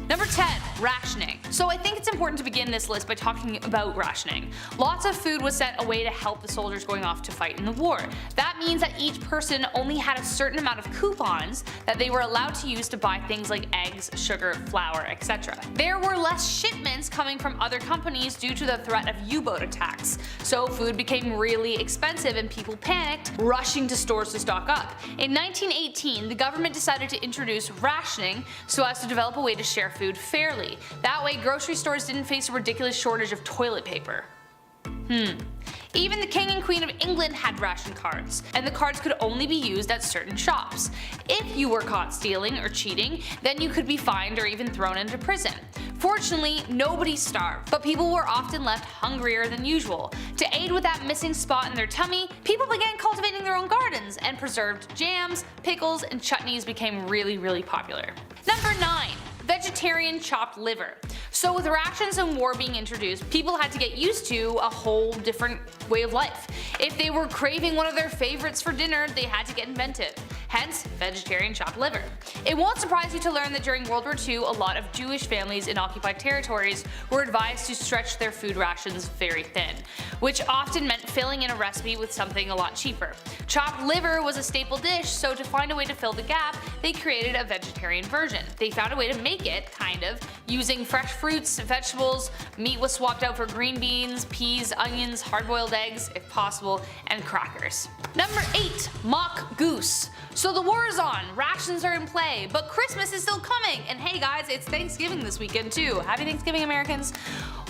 Number 10. Rationing. So I think it's important to begin this list by talking about rationing. Lots of food was sent away to help the soldiers going off to fight in the war. That means that each person only had a certain amount of coupons that they were allowed to use to buy things like eggs, sugar, flour, etc. There were less shipments coming from other companies due to the threat of U-boat attacks, so food became really expensive and people panicked, rushing to stores to stock up. In 1918, the government decided to introduce rationing so as to develop a way to share food fairly. That way grocery stores didn't face a ridiculous shortage of toilet paper. Even the King and Queen of England had ration cards, and the cards could only be used at certain shops. If you were caught stealing or cheating, then you could be fined or even thrown into prison. Fortunately, nobody starved, but people were often left hungrier than usual. To aid with that missing spot in their tummy, people began cultivating their own gardens, and preserved jams, pickles, and chutneys became really popular. Number 9. Vegetarian chopped liver. So with rations and war being introduced, people had to get used to a whole different way of life. If they were craving one of their favorites for dinner, they had to get inventive. Hence, vegetarian chopped liver. It won't surprise you to learn that during World War II, a lot of Jewish families in occupied territories were advised to stretch their food rations very thin, which often meant filling in a recipe with something a lot cheaper. Chopped liver was a staple dish, so to find a way to fill the gap, they created a vegetarian version. They found a way to make it, kind of, using fresh fruits, vegetables, meat was swapped out for green beans, peas, onions, hard-boiled eggs, if possible, and crackers. Number 8. Mock goose. So the war is on, rations are in play, but Christmas is still coming, and hey guys, it's Thanksgiving this weekend too. Happy Thanksgiving, Americans.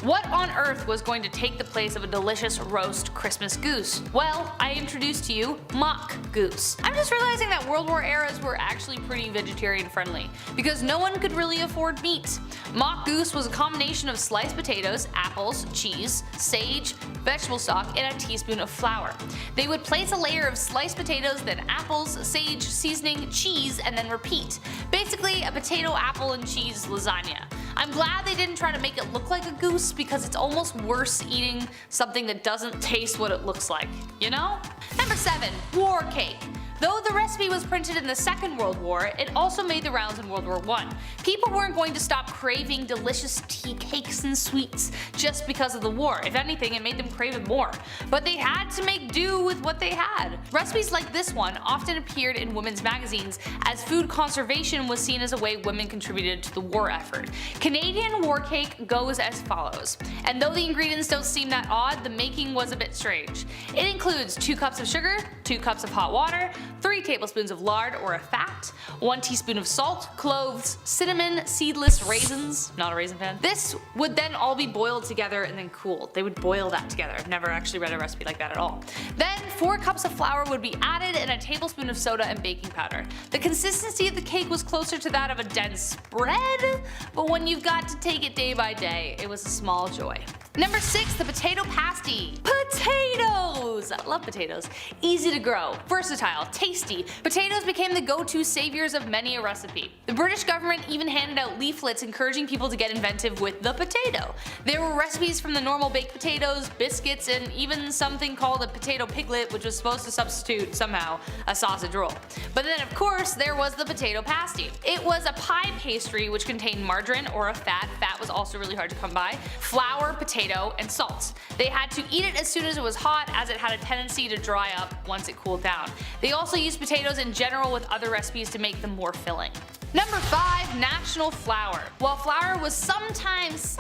What on earth was going to take the place of a delicious roast Christmas goose? Well, I introduced to you mock goose. I'm just realizing that World War eras were actually pretty vegetarian friendly, because no one could really afford meat. Mock goose was a combination of sliced potatoes, apples, cheese, sage, vegetable stock, and a teaspoon of flour. They would place a layer of sliced potatoes, then apples, sage, seasoning, cheese, and then repeat. Basically a potato, apple, and cheese lasagna. I'm glad they didn't try to make it look like a goose, because it's almost worse eating something that doesn't taste what it looks like, you know? Number 7. War cake. Though the recipe was printed in the Second World War, it also made the rounds in World War I. People weren't going to stop craving delicious tea cakes and sweets just because of the war. If anything, it made them crave it more. But they had to make do with what they had. Recipes like this one often appeared in women's magazines, as food conservation was seen as a way women contributed to the war effort. Canadian war cake goes as follows, and though the ingredients don't seem that odd, the making was a bit strange. It includes 2 cups of sugar, 2 cups of hot water, 3 tablespoons of lard or a fat, 1 teaspoon of salt, cloves, cinnamon, seedless raisins, not a raisin fan. This would then all be boiled together and then cooled. They would boil that together. I've never actually read a recipe like that at all. Then 4 cups of flour would be added and a tablespoon of soda and baking powder. The consistency of the cake was closer to that of a dense spread, but when you've got to take it day by day, it was a small joy. Number 6. The potato pasty. Potatoes! I love potatoes. Easy to grow, versatile, tasty. Potatoes became the go-to saviors of many a recipe. The British government even handed out leaflets encouraging people to get inventive with the potato. There were recipes from the normal baked potatoes, biscuits, and even something called a potato piglet, which was supposed to substitute, somehow, a sausage roll. But then of course there was the potato pasty. It was a pie pastry which contained margarine or a fat was also really hard to come by, flour, potato, and salt. They had to eat it as soon as it was hot, as it had a tendency to dry up once it cooled down. They also used potatoes in general with other recipes to make them more filling. Number 5. National flour. While flour was sometimes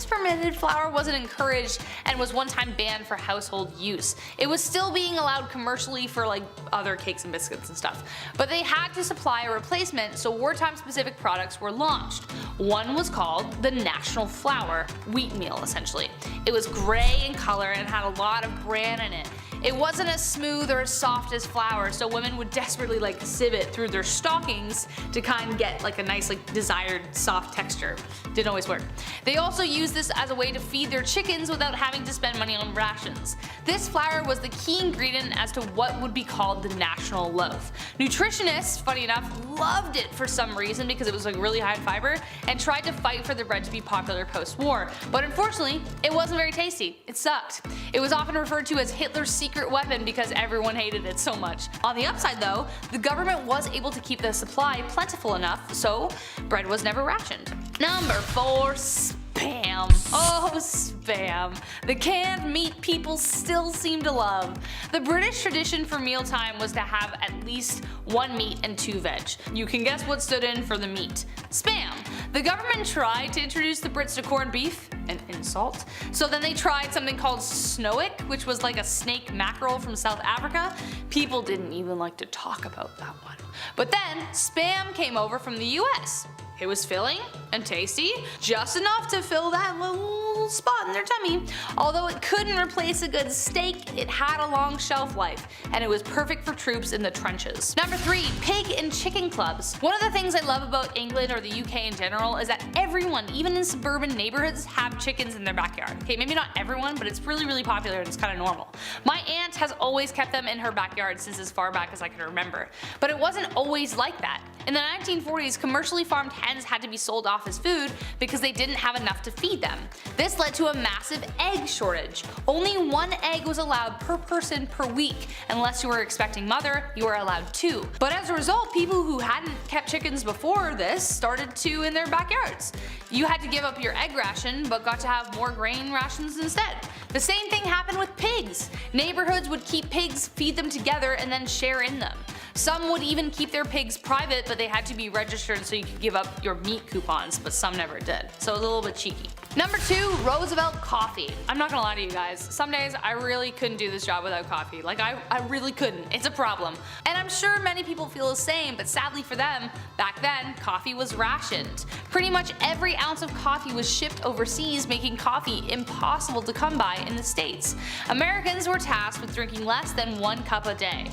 permitted, flour wasn't encouraged and was one time banned for household use. It was still being allowed commercially for like other cakes and biscuits and stuff. But they had to supply a replacement, so wartime specific products were launched. One was called the National Flour, wheat meal essentially. It was gray in color and had a lot of bran in it. It wasn't as smooth or as soft as flour, so women would desperately like sieve it through their stockings to kind of get like a nice like desired soft texture. Didn't always work. They also used this as a way to feed their chickens without having to spend money on rations. This flour was the key ingredient as to what would be called the national loaf. Nutritionists, funny enough, loved it for some reason because it was like really high in fiber and tried to fight for the bread to be popular post-war, but unfortunately it wasn't very tasty. It sucked. It was often referred to as Hitler's secret weapon because everyone hated it so much. On the upside though, the government was able to keep the supply plentiful enough, so bread was never rationed. Number 4, Spam. Oh, Spam. The canned meat people still seem to love. The British tradition for mealtime was to have at least 1 meat and 2 veg. You can guess what stood in for the meat. Spam. The government tried to introduce the Brits to corned beef, an insult. So then they tried something called snoek, which was like a snake mackerel from South Africa. People didn't even like to talk about that one. But then Spam came over from the US. It was filling and tasty, just enough to fill that little spot in their tummy. Although it couldn't replace a good steak, it had a long shelf life, and it was perfect for troops in the trenches. Number 3, pig and chicken clubs. One of the things I love about England or the UK in general is that everyone, even in suburban neighborhoods, have chickens in their backyard. Okay, maybe not everyone, but it's really popular and it's kind of normal. My aunt has always kept them in her backyard since as far back as I can remember. But it wasn't always like that. In the 1940s, commercially farmed hens had to be sold off as food because they didn't have enough to feed them. This led to a massive egg shortage. Only 1 egg was allowed per person per week. Unless you were expecting mother, you were allowed 2. But as a result, people who hadn't kept chickens before this started to in their backyards. You had to give up your egg ration but got to have more grain rations instead. The same thing happened with pigs. Neighborhoods would keep pigs, feed them together, and then share in them. Some would even keep their pigs private, but they had to be registered so you could give up your meat coupons, but some never did. So it was a little bit cheeky. Number 2, Roosevelt coffee. I'm not gonna lie to you guys, some days I really couldn't do this job without coffee. Like I really couldn't. It's a problem. And I'm sure many people feel the same, but sadly for them, back then, coffee was rationed. Pretty much every ounce of coffee was shipped overseas, making coffee impossible to come by in the States. Americans were tasked with drinking less than 1 cup a day.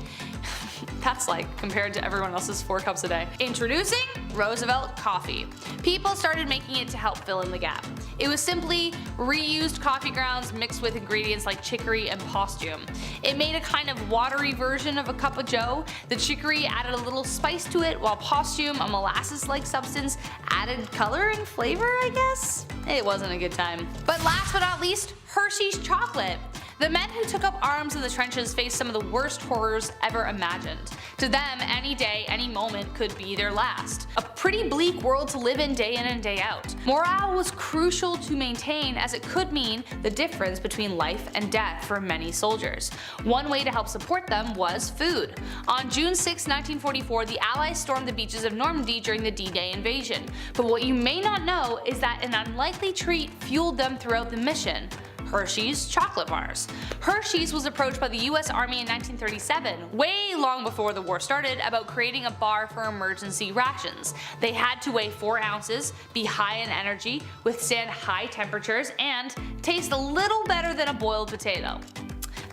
That's like compared to everyone else's 4 cups a day. Introducing Roosevelt coffee. People started making it to help fill in the gap. It was simply reused coffee grounds mixed with ingredients like chicory and postum. It made a kind of watery version of a cup of joe. The chicory added a little spice to it, while postum, a molasses-like substance, added color and flavor, I guess? It wasn't a good time. But last but not least, Hershey's chocolate. The men who took up arms in the trenches faced some of the worst horrors ever imagined. To them, any day, any moment could be their last. A pretty bleak world to live in and day out. Morale was crucial to maintain, as it could mean the difference between life and death for many soldiers. One way to help support them was food. On June 6, 1944, the Allies stormed the beaches of Normandy during the D-Day invasion. But what you may not know is that an unlikely treat fueled them throughout the mission: Hershey's chocolate bars. Hershey's was approached by the US Army in 1937, way long before the war started, about creating a bar for emergency rations. They had to weigh 4 ounces, be high in energy, withstand high temperatures, and taste a little better than a boiled potato.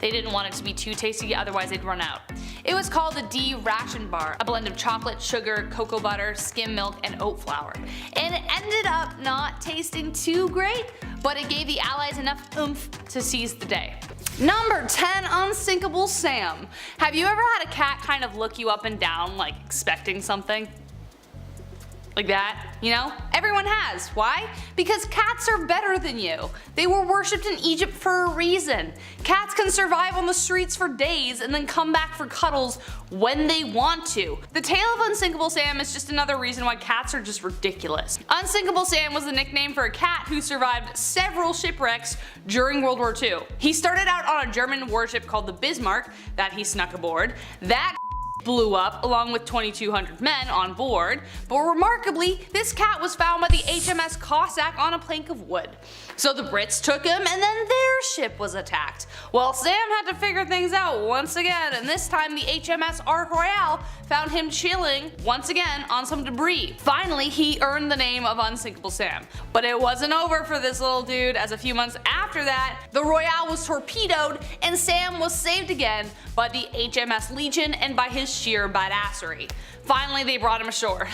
They didn't want it to be too tasty, otherwise they'd run out. It was called the D ration bar, a blend of chocolate, sugar, cocoa butter, skim milk, and oat flour. And it ended up not tasting too great, but it gave the Allies enough oomph to seize the day. Number 10, Unsinkable Sam. Have you ever had a cat kind of look you up and down like expecting something? Like that, you know? Everyone has. Why? Because cats are better than you. They were worshipped in Egypt for a reason. Cats can survive on the streets for days and then come back for cuddles when they want to. The tale of Unsinkable Sam is just another reason why cats are just ridiculous. Unsinkable Sam was the nickname for a cat who survived several shipwrecks during World War II. He started out on a German warship called the Bismarck that he snuck aboard. That blew up along with 2,200 men on board, but remarkably, this cat was found by the HMS Cossack on a plank of wood. So the Brits took him and then their ship was attacked. Well, Sam had to figure things out once again, and this time the HMS Ark Royale found him chilling once again on some debris. Finally, he earned the name of Unsinkable Sam. But it wasn't over for this little dude, as a few months after that, the Royale was torpedoed and Sam was saved again by the HMS Legion and by his sheer badassery. Finally, they brought him ashore.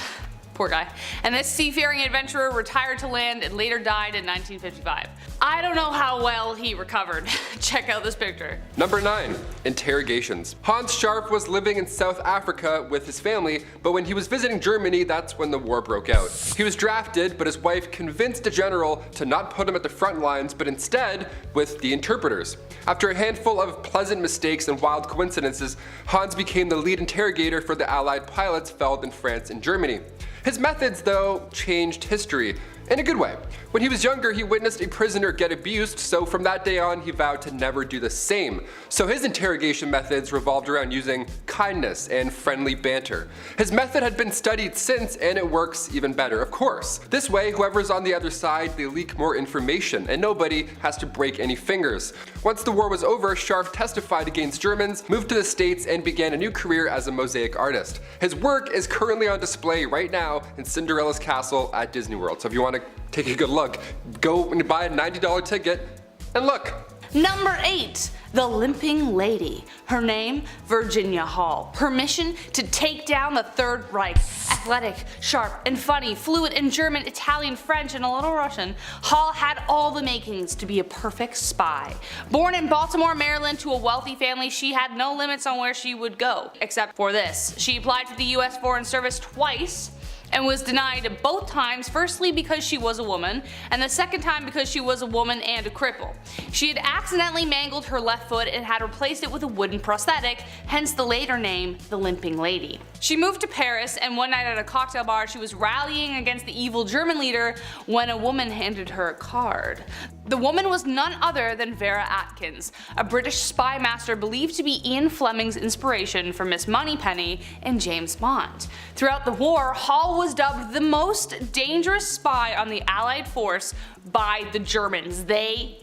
Poor guy. And this seafaring adventurer retired to land and later died in 1955. I don't know how well he recovered. Check out this picture. Number 9. Interrogations. Hans Scharf was living in South Africa with his family, but when he was visiting Germany, that's when the war broke out. He was drafted, but his wife convinced a general to not put him at the front lines, but instead with the interpreters. After a handful of pleasant mistakes and wild coincidences, Hans became the lead interrogator for the Allied pilots felled in France and Germany. His methods, though, changed history. In a good way. When he was younger, he witnessed a prisoner get abused, so from that day on, he vowed to never do the same. So his interrogation methods revolved around using kindness and friendly banter. His method had been studied since, and it works even better, of course. This way, whoever's on the other side, they leak more information, and nobody has to break any fingers. Once the war was over, Scharf testified against Germans, moved to the States, and began a new career as a mosaic artist. His work is currently on display right now in Cinderella's castle at Disney World, so if you want to take a good look, go and buy a $90 ticket and look. Number 8. The Limping Lady. Her name, Virginia Hall. Her mission, to take down the Third Reich. Athletic, sharp, and funny, fluent in German, Italian, French, and a little Russian, Hall had all the makings to be a perfect spy. Born in Baltimore, Maryland to a wealthy family, she had no limits on where she would go, except for this. She applied for the US Foreign Service twice, and was denied both times, firstly because she was a woman, and the second time because she was a woman and a cripple. She had accidentally mangled her left foot and had replaced it with a wooden prosthetic, hence the later name, the Limping Lady. She moved to Paris, and one night at a cocktail bar she was rallying against the evil German leader when a woman handed her a card. The woman was none other than Vera Atkins, a British spy master believed to be Ian Fleming's inspiration for Miss Moneypenny and James Bond. Throughout the war, Hall was dubbed the most dangerous spy on the Allied force by the Germans. They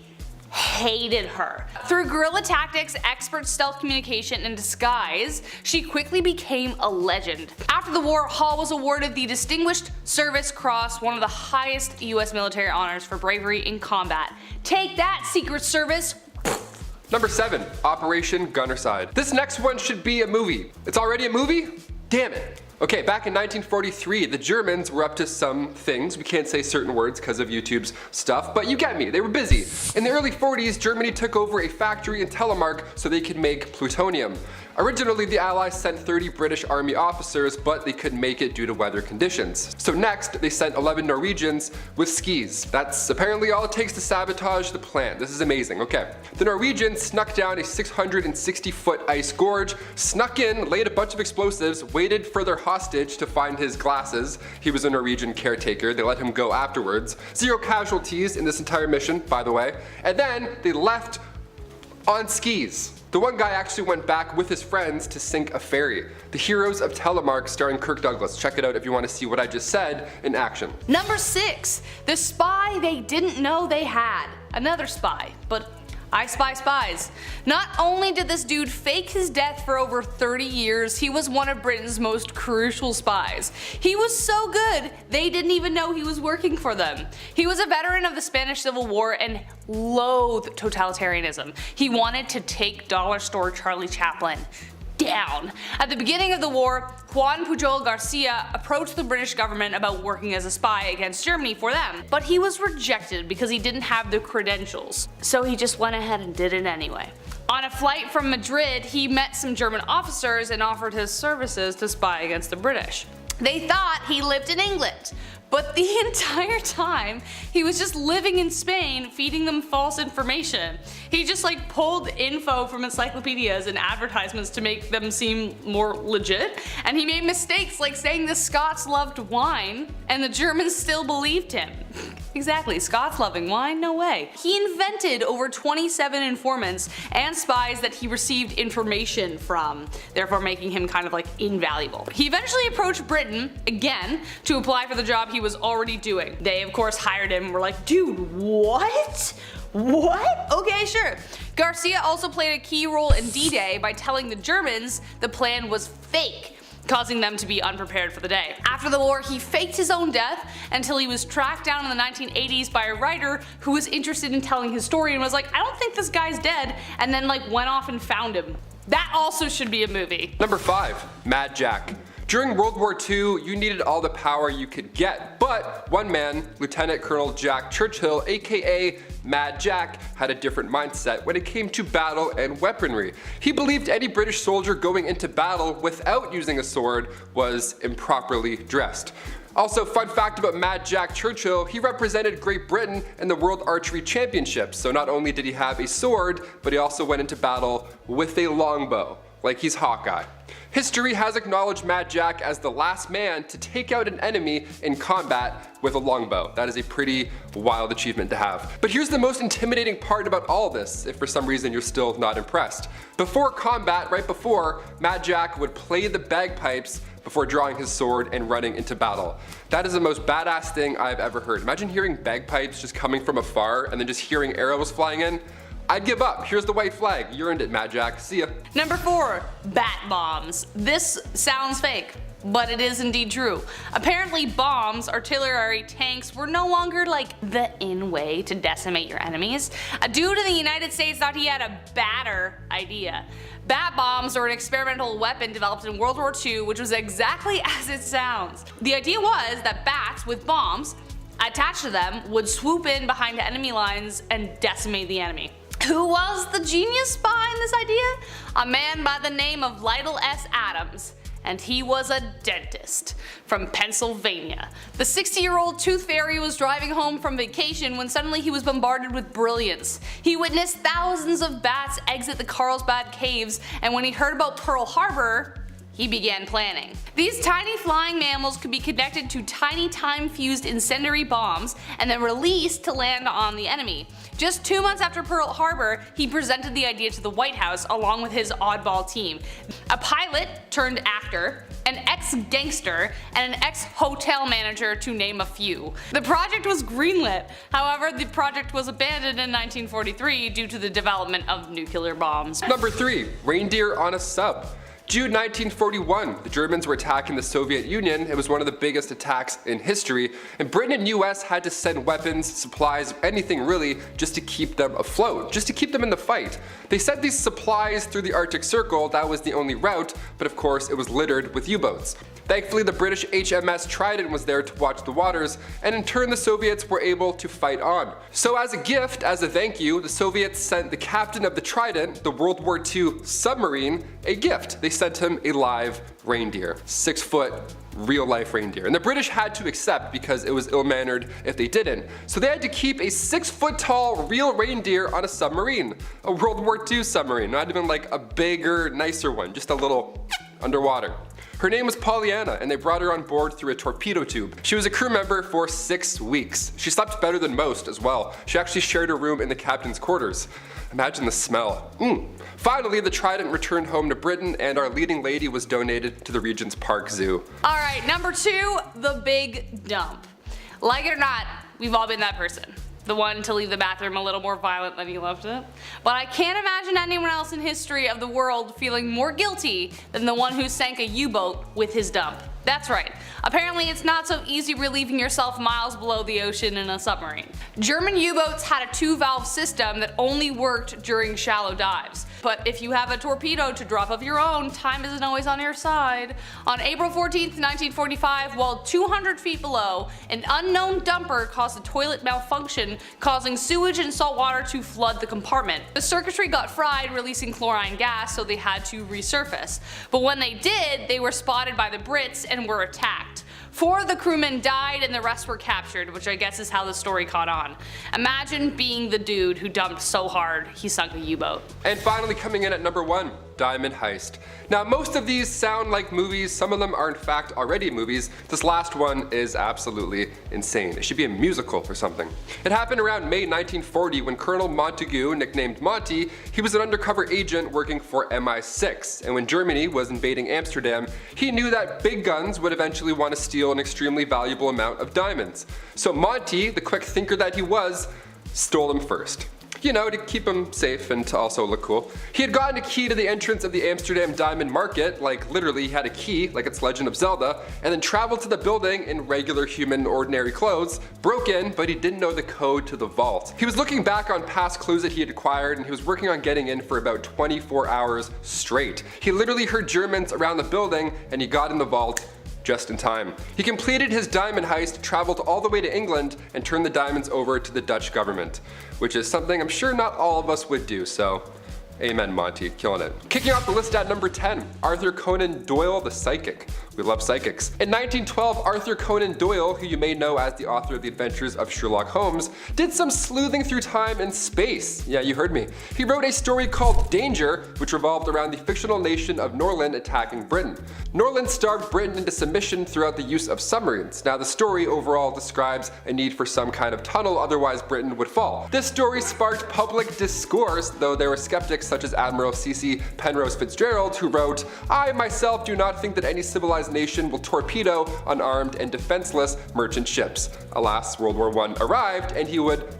hated her. Through guerrilla tactics, expert stealth communication, and disguise, she quickly became a legend. After the war, Hall was awarded the Distinguished Service Cross, one of the highest US military honors for bravery in combat. Take that, Secret Service! Number 7. Operation Gunnerside. This next one should be a movie. It's already a movie? Damn it. Okay, back in 1943, the Germans were up to some things. We can't say certain words because of YouTube's stuff, but you get me, they were busy. In the early 40s, Germany took over a factory in Telemark so they could make plutonium. Originally, the Allies sent 30 British Army officers, but they couldn't make it due to weather conditions. So next, they sent 11 Norwegians with skis. That's apparently all it takes to sabotage the plant. This is amazing, okay. The Norwegians snuck down a 660-foot ice gorge, snuck in, laid a bunch of explosives, waited for their hostage to find his glasses. He was a Norwegian caretaker. They let him go afterwards. 0 casualties in this entire mission, by the way. And then they left on skis. The one guy actually went back with his friends to sink a ferry. The Heroes of Telemark, starring Kirk Douglas. Check it out if you want to see what I just said in action. Number 6. The spy they didn't know they had. Another spy, but I spy spies. Not only did this dude fake his death for over 30 years, he was one of Britain's most crucial spies. He was so good, they didn't even know he was working for them. He was a veteran of the Spanish Civil War and loathed totalitarianism. He wanted to take dollar store Charlie Chaplin down. At the beginning of the war, Juan Pujol Garcia approached the British government about working as a spy against Germany for them, but he was rejected because he didn't have the credentials. So he just went ahead and did it anyway. On a flight from Madrid, he met some German officers and offered his services to spy against the British. They thought he lived in England, but the entire time he was just living in Spain feeding them false information. He just pulled info from encyclopedias and advertisements to make them seem more legit, and he made mistakes like saying the Scots loved wine and the Germans still believed him. Exactly, Scots loving wine? No way. He invented over 27 informants and spies that he received information from, therefore making him kind of invaluable. He eventually approached Britain, again, to apply for the job he was already doing. They of course hired him and were like, dude, what? What? Okay, sure. Garcia also played a key role in D-Day by telling the Germans the plan was fake, causing them to be unprepared for the day. After the war, he faked his own death until he was tracked down in the 1980s by a writer who was interested in telling his story and was like, I don't think this guy's dead, and then went off and found him. That also should be a movie. Number 5. Mad Jack. During World War II, you needed all the power you could get, but one man, Lieutenant Colonel Jack Churchill, aka Mad Jack, had a different mindset when it came to battle and weaponry. He believed any British soldier going into battle without using a sword was improperly dressed. Also, fun fact about Mad Jack Churchill, he represented Great Britain in the World Archery Championships, so not only did he have a sword, but he also went into battle with a longbow. like he's Hawkeye. History has acknowledged Mad Jack as the last man to take out an enemy in combat with a longbow. That is a pretty wild achievement to have. But here's the most intimidating part about all this, if for some reason you're still not impressed. Before combat, right before, Mad Jack would play the bagpipes before drawing his sword and running into battle. That is the most badass thing I've ever heard. Imagine hearing bagpipes just coming from afar and then just hearing arrows flying in. I'd give up. Here's the white flag. You earned it, Mad Jack. See ya. Number 4, bat bombs. This sounds fake, but it is indeed true. Apparently bombs, artillery tanks, were no longer like the in way to decimate your enemies. A dude in the United States thought he had a badder idea. Bat bombs are an experimental weapon developed in World War II, which was exactly as it sounds. The idea was that bats with bombs attached to them would swoop in behind enemy lines and decimate the enemy. Who was the genius behind this idea? A man by the name of Lytle S. Adams. And he was a dentist from Pennsylvania. The 60-year-old tooth fairy was driving home from vacation when suddenly he was bombarded with brilliance. He witnessed thousands of bats exit the Carlsbad caves, and when he heard about Pearl Harbor, he began planning. These tiny flying mammals could be connected to tiny time-fused incendiary bombs and then released to land on the enemy. Just 2 months after Pearl Harbor, he presented the idea to the White House along with his oddball team. A pilot turned actor, an ex-gangster, and an ex-hotel manager, to name a few. The project was greenlit. However, the project was abandoned in 1943 due to the development of nuclear bombs. Number 3, reindeer on a sub. June 1941, the Germans were attacking the Soviet Union. It was one of the biggest attacks in history, and Britain and US had to send weapons, supplies, anything really, just to keep them afloat, just to keep them in the fight. They sent these supplies through the Arctic Circle. That was the only route, but of course it was littered with U-boats. Thankfully, the British HMS Trident was there to watch the waters, and in turn the Soviets were able to fight on. So as a gift, as a thank you, the Soviets sent the captain of the Trident, the World War II submarine, a gift. They sent him a live reindeer, 6-foot real-life reindeer. And the British had to accept because it was ill-mannered if they didn't. So they had to keep a 6-foot-tall real reindeer on a submarine, a World War II submarine, not even like a bigger, nicer one, just a little underwater. Her name was Pollyanna, and they brought her on board through a torpedo tube. She was a crew member for 6 weeks. She slept better than most as well. She actually shared a room in the captain's quarters. Imagine the smell. Finally, the Trident returned home to Britain, and our leading lady was donated to the Regent's Park Zoo. Alright, number 2, the big dump. Like it or not, we've all been that person. The one to leave the bathroom a little more violent than you left it. But I can't imagine anyone else in history of the world feeling more guilty than the one who sank a U-boat with his dump. That's right. Apparently it's not so easy relieving yourself miles below the ocean in a submarine. German U-boats had a 2-valve system that only worked during shallow dives. But if you have a torpedo to drop of your own, time isn't always on your side. On April 14th, 1945, while 200 feet below, an unknown dumper caused a toilet malfunction, causing sewage and salt water to flood the compartment. The circuitry got fried, releasing chlorine gas, so they had to resurface. But when they did, they were spotted by the Brits and were attacked. 4 of the crewmen died and the rest were captured, which I guess is how the story caught on. Imagine being the dude who dumped so hard he sunk a U-boat. And finally coming in at number 1, Diamond Heist. Now most of these sound like movies, some of them are in fact already movies. This last one is absolutely insane. It should be a musical or something. It happened around May 1940 when Colonel Montagu, nicknamed Monty, he was an undercover agent working for MI6, and when Germany was invading Amsterdam, he knew that big guns would eventually want to steal an extremely valuable amount of diamonds. So Monty, the quick thinker that he was, stole them first. You know, to keep him safe and to also look cool. He had gotten a key to the entrance of the Amsterdam diamond market, like literally he had a key, like it's Legend of Zelda, and then traveled to the building in regular human ordinary clothes, broke in, but he didn't know the code to the vault. He was looking back on past clues that he had acquired, and he was working on getting in for about 24 hours straight. He literally heard Germans around the building, and he got in the vault just in time. He completed his diamond heist, traveled all the way to England, and turned the diamonds over to the Dutch government, which is something I'm sure not all of us would do, so Amen, Monty, killing it. Kicking off the list at number 10, Arthur Conan Doyle the Psychic. We love psychics. In 1912, Arthur Conan Doyle, who you may know as the author of The Adventures of Sherlock Holmes, did some sleuthing through time and space. Yeah, you heard me. He wrote a story called Danger, which revolved around the fictional nation of Norland attacking Britain. Norland starved Britain into submission throughout the use of submarines. Now, the story overall describes a need for some kind of tunnel, otherwise Britain would fall. This story sparked public discourse, though there were skeptics such as Admiral C.C. Penrose Fitzgerald, who wrote, "I myself do not think that any civilized nation will torpedo unarmed and defenseless merchant ships." Alas, World War I arrived, and he would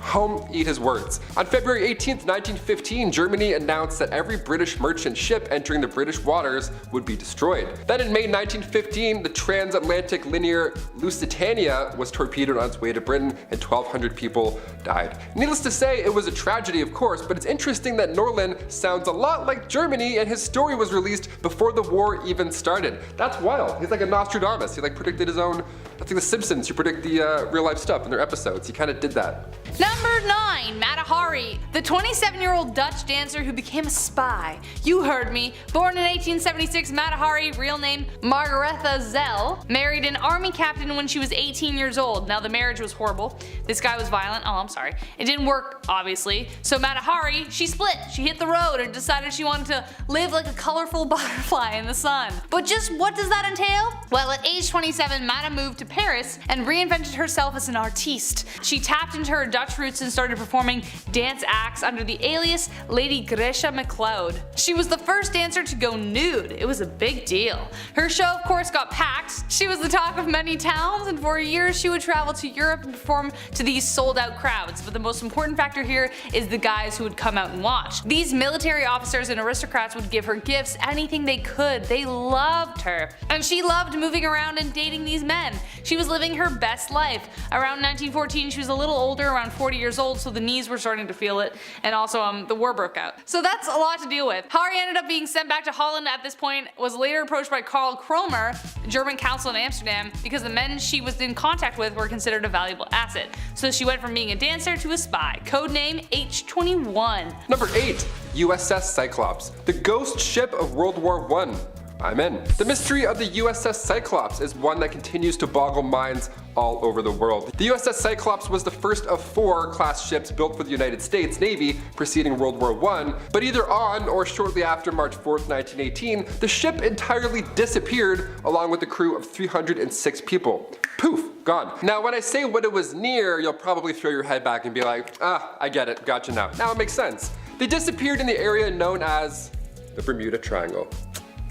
eat his words. On February 18th, 1915, Germany announced that every British merchant ship entering the British waters would be destroyed. Then in May 1915, the transatlantic linear Lusitania was torpedoed on its way to Britain, and 1,200 people died. Needless to say, it was a tragedy, of course, but it's interesting that Norland sounds a lot like Germany, and his story was released before the war even started. That's wild. He's like a Nostradamus. He predicted his own. That's like The Simpsons, who predict the real life stuff in their episodes. He kind of did that. Number 9, Mata Hari, the 27-year-old Dutch dancer who became a spy. You heard me. Born in 1876, Mata Hari, real name Margaretha Zell, married an army captain when she was 18 years old. Now, the marriage was horrible. This guy was violent. Oh, I'm sorry. It didn't work, obviously. So Mata Hari, she split. She hit the road and decided she wanted to live like a colorful butterfly in the sun. But just what does that entail? Well, at age 27, Mata moved to Paris and reinvented herself as an artiste. She tapped into her Dutch roots and started performing dance acts under the alias Lady Grisha MacLeod. She was the first dancer to go nude. It was a big deal. Her show, of course, got packed. She was the talk of many towns, and for years she would travel to Europe and perform to these sold-out crowds. But the most important factor here is the guys who would come out and watch. These military officers and aristocrats would give her gifts, anything they could. They loved her. And she loved moving around and dating these men. She was living her best life. Around 1914, she was a little older, around 40 years old, so the knees were starting to feel it, and also the war broke out. So that's a lot to deal with. Hari ended up being sent back to Holland at this point, was later approached by Karl Kromer, German consul in Amsterdam, because the men she was in contact with were considered a valuable asset. So she went from being a dancer to a spy. Codename H21. Number 8, USS Cyclops, the ghost ship of World War I. I'm in. The mystery of the USS Cyclops is one that continues to boggle minds all over the world. The USS Cyclops was the first of 4 class ships built for the United States Navy preceding World War I, but either on or shortly after March 4th, 1918, the ship entirely disappeared along with a crew of 306 people. Poof, gone. Now when I say what it was near, you'll probably throw your head back and be like, I get it, gotcha now. Now it makes sense. They disappeared in the area known as the Bermuda Triangle.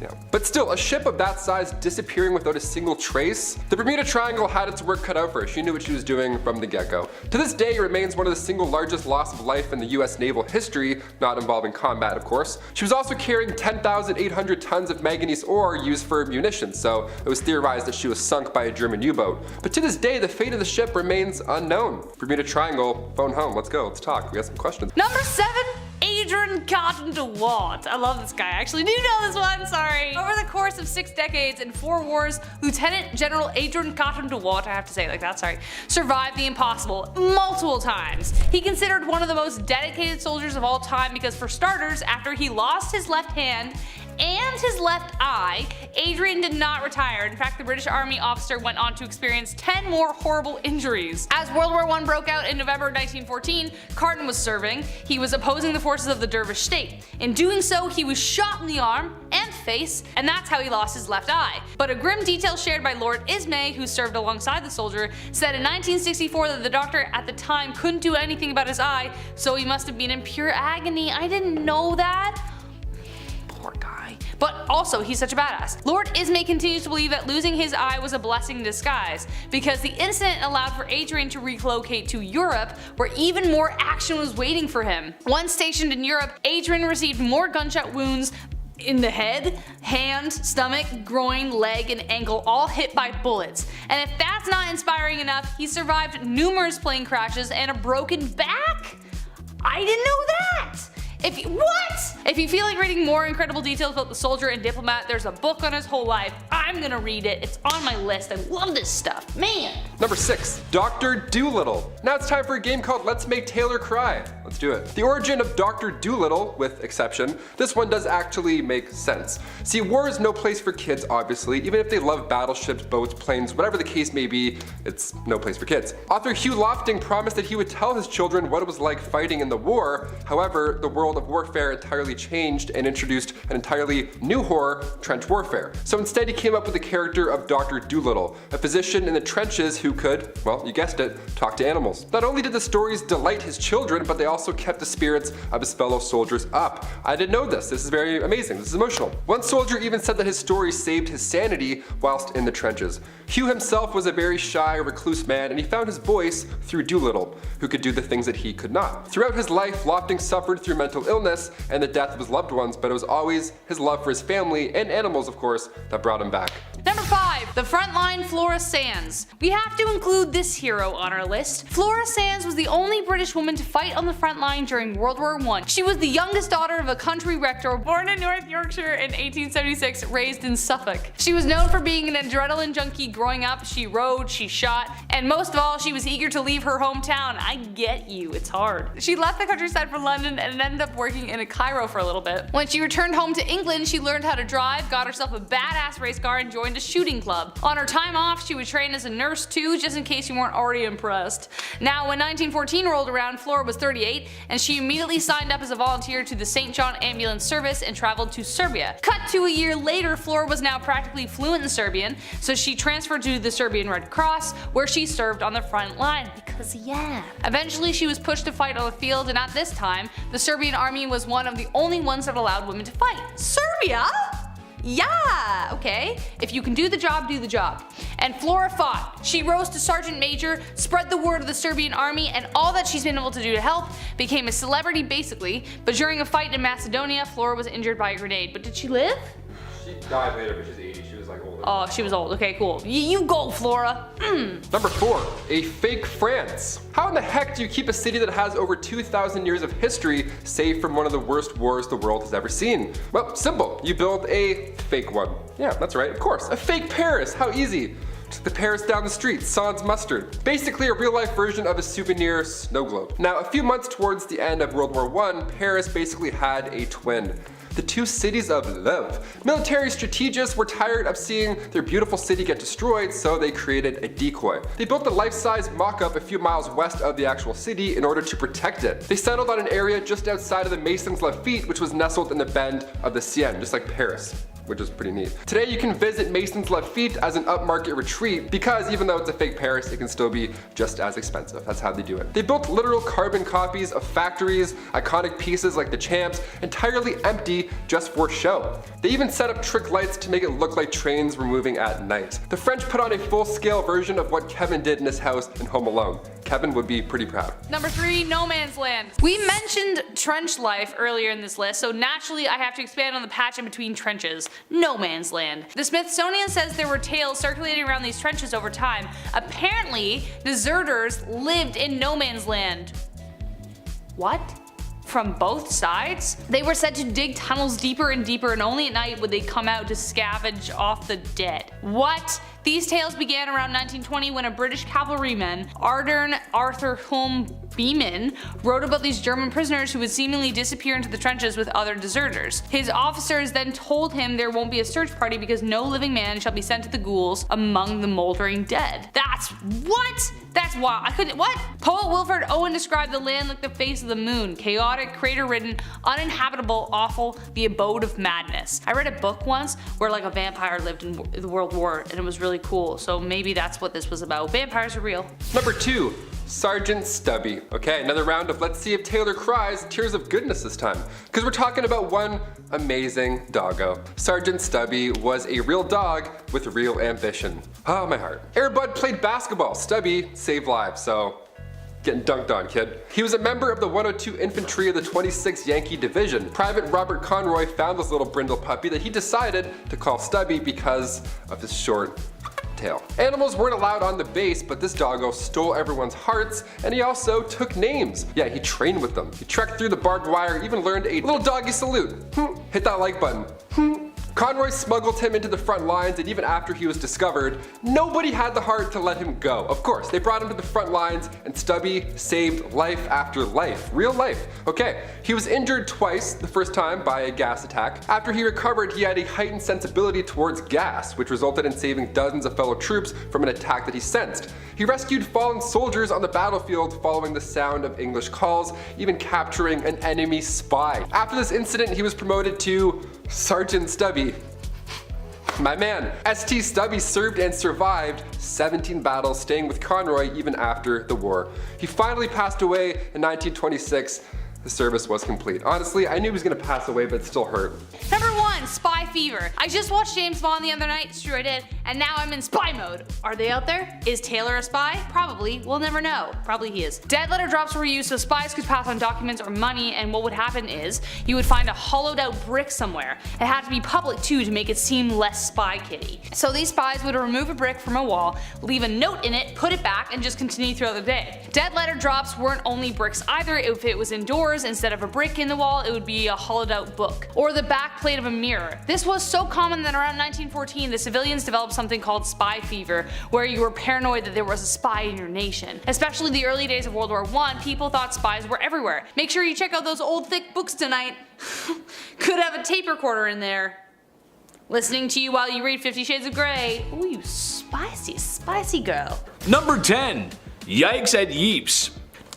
Yeah. But still, a ship of that size disappearing without a single trace? The Bermuda Triangle had its work cut out for her. She knew what she was doing from the get-go. To this day, it remains one of the single largest loss of life in the US naval history, not involving combat, of course. She was also carrying 10,800 tons of manganese ore used for munitions, so it was theorized that she was sunk by a German U-boat. But to this day, the fate of the ship remains unknown. Bermuda Triangle, phone home, let's go, let's talk, we got some questions. Number 7, Adrian Cotton DeWatt. I love this guy. I actually do know this one, sorry. Over the course of 6 decades and 4 wars, Lieutenant General Adrian Cotton DeWatt, I have to say it like that, sorry, survived the impossible multiple times. He considered one of the most dedicated soldiers of all time because, for starters, after he lost his left hand and his left eye, Adrian did not retire. In fact, the British Army officer went on to experience 10 more horrible injuries. As World War I broke out in November 1914, Cotton was serving. He was opposing the forces of the Dervish state. In doing so, he was shot in the arm and face, and that's how he lost his left eye. But a grim detail shared by Lord Ismay, who served alongside the soldier, said in 1964 that the doctor at the time couldn't do anything about his eye, so he must have been in pure agony. I didn't know that. Poor guy. But also, he's such a badass. Lord Ismay continues to believe that losing his eye was a blessing in disguise, because the incident allowed for Adrian to relocate to Europe, where even more action was waiting for him. Once stationed in Europe, Adrian received more gunshot wounds in the head, hand, stomach, groin, leg, and ankle, all hit by bullets. And if that's not inspiring enough, he survived numerous plane crashes and a broken back? I didn't know that! If you feel like reading more incredible details about the soldier and diplomat, there's a book on his whole life. I'm gonna read it. It's on my list. I love this stuff, man. Number 6, Dr. Dolittle. Now it's time for a game called Let's Make Taylor Cry. Let's Let's do it. The origin of Dr. Dolittle, with exception, this one does actually make sense. See, war is no place for kids, obviously. Even if they love battleships, boats, planes, whatever the case may be, it's no place for kids. Author Hugh Lofting promised that he would tell his children what it was like fighting in the war. However, the world of warfare entirely changed and introduced an entirely new horror, trench warfare. So instead he came up with the character of Dr. Dolittle, a physician in the trenches who could, well, you guessed it, talk to animals. Not only did the stories delight his children, but they also kept the spirits of his fellow soldiers up. I didn't know this. This is very amazing. This is emotional. One soldier even said that his story saved his sanity whilst in the trenches. Hugh himself was a very shy, recluse man, and he found his voice through Dolittle, who could do the things that he could not. Throughout his life, Lofting suffered through mental illness and the death of his loved ones, but it was always his love for his family and animals, of course, that brought him back. Number 5. The frontline Flora Sands. We have to include this hero on our list. Flora Sands was the only British woman to fight on the front line during World War I. She was the youngest daughter of a country rector, born in North Yorkshire in 1876, raised in Suffolk. She was known for being an adrenaline junkie growing up. She rode, she shot, and most of all, she was eager to leave her hometown. I get you, it's hard. She left the countryside for London and ended up working in Cairo for a little bit. When she returned home to England, she learned how to drive, got herself a badass race car, and joined a shooting club. On her time off, she would train as a nurse too, just in case you weren't already impressed. Now, when 1914 rolled around, Flora was 38, and she immediately signed up as a volunteer to the St. John Ambulance Service and traveled to Serbia. Cut to a year later, Flora was now practically fluent in Serbian, so she transferred to the Serbian Red Cross, where she served on the front line, because yeah. Eventually she was pushed to fight on the field, and at this time, the Serbian army was one of the only ones that allowed women to fight. Serbia? Yeah, okay. If you can do the job, do the job. And Flora fought. She rose to sergeant major, spread the word of the Serbian army, and all that she's been able to do to help, became a celebrity basically. But during a fight in Macedonia, Flora was injured by a grenade. But did she live? She died later, but she's 80. She was like older. Oh, she was old. Okay, cool. You go, Flora. Number 4. A fake France. How in the heck do you keep a city that has over 2,000 years of history safe from one of the worst wars the world has ever seen? Well, simple. You build a fake one. Yeah, that's right, of course. A fake Paris. How easy. The Paris down the street, sans mustard. Basically a real life version of a souvenir snow globe. Now, a few months towards the end of World War I, Paris basically had a twin. The two cities of love. Military strategists were tired of seeing their beautiful city get destroyed, so they created a decoy. They built a life-size mock-up a few miles west of the actual city in order to protect it. They settled on an area just outside of the Masons Lafitte, which was nestled in the bend of the Seine, just like Paris, which is pretty neat. Today you can visit Masons Lafitte as an upmarket retreat because even though it's a fake Paris, it can still be just as expensive. That's how they do it. They built literal carbon copies of factories, iconic pieces like the Champs, entirely empty just for show. They even set up trick lights to make it look like trains were moving at night. The French put on a full-scale version of what Kevin did in his house in Home Alone. Kevin would be pretty proud. Number 3, No Man's Land. We mentioned trench life earlier in this list, so naturally I have to expand on the patch in between trenches. No Man's Land. The Smithsonian says there were tales circulating around these trenches over time. Apparently, deserters lived in No Man's Land. What? From both sides? They were said to dig tunnels deeper and deeper, and only at night would they come out to scavenge off the dead. What? These tales began around 1920 when a British cavalryman, Ardern Arthur Hulme Beeman, wrote about these German prisoners who would seemingly disappear into the trenches with other deserters. His officers then told him there won't be a search party because no living man shall be sent to the ghouls among the moldering dead. That's what? That's wild. I couldn't. What? Poet Wilfred Owen described the land like the face of the moon, chaotic, crater-ridden, uninhabitable, awful, the abode of madness. I read a book once where like a vampire lived in the World War, and it was really cool. So maybe that's what this was about. Vampires are real. Number 2. Sergeant Stubby. Okay, another round of let's see if Taylor cries tears of goodness this time. Because we're talking about one amazing doggo. Sergeant Stubby was a real dog with real ambition. Oh, my heart. Airbud played basketball. Stubby saved lives, so getting dunked on, kid. He was a member of the 102 Infantry of the 26th Yankee Division. Private Robert Conroy found this little brindle puppy that he decided to call Stubby because of his short tail. Animals weren't allowed on the base, but this doggo stole everyone's hearts, and he also took names. Yeah, he trained with them. He trekked through the barbed wire, even learned a little doggy salute. Hit that like button. Conroy smuggled him into the front lines, and even after he was discovered, nobody had the heart to let him go. Of course, they brought him to the front lines, and Stubby saved life after life. Real life. Okay, he was injured twice, the first time by a gas attack. After he recovered, he had a heightened sensibility towards gas, which resulted in saving dozens of fellow troops from an attack that he sensed. He rescued fallen soldiers on the battlefield following the sound of English calls, even capturing an enemy spy. After this incident, he was promoted to Sergeant Stubby. My man. ST Stubby served and survived 17 battles, staying with Conroy even after the war. He finally passed away in 1926. The service was complete. Honestly, I knew he was gonna pass away, but it still hurt. Number 1, spy fever. I just watched James Bond the other night, it's true I did, and now I'm in spy mode. Are they out there? Is Taylor a spy? Probably, we'll never know. Probably he is. Dead letter drops were used so spies could pass on documents or money, and what would happen is, you would find a hollowed out brick somewhere. It had to be public too to make it seem less spy kitty. So these spies would remove a brick from a wall, leave a note in it, put it back, and just continue throughout the day. Dead letter drops weren't only bricks either. If it was indoors, instead of a brick in the wall, it would be a hollowed out book, or the back plate of a mirror. This was so common that around 1914 the civilians developed something called spy fever, where you were paranoid that there was a spy in your nation. Especially the early days of World War I, people thought spies were everywhere. Make sure you check out those old thick books tonight. Could have a tape recorder in there, listening to you while you read 50 Shades of Grey. Ooh, you spicy girl. Number 10. Yikes at Yeeps.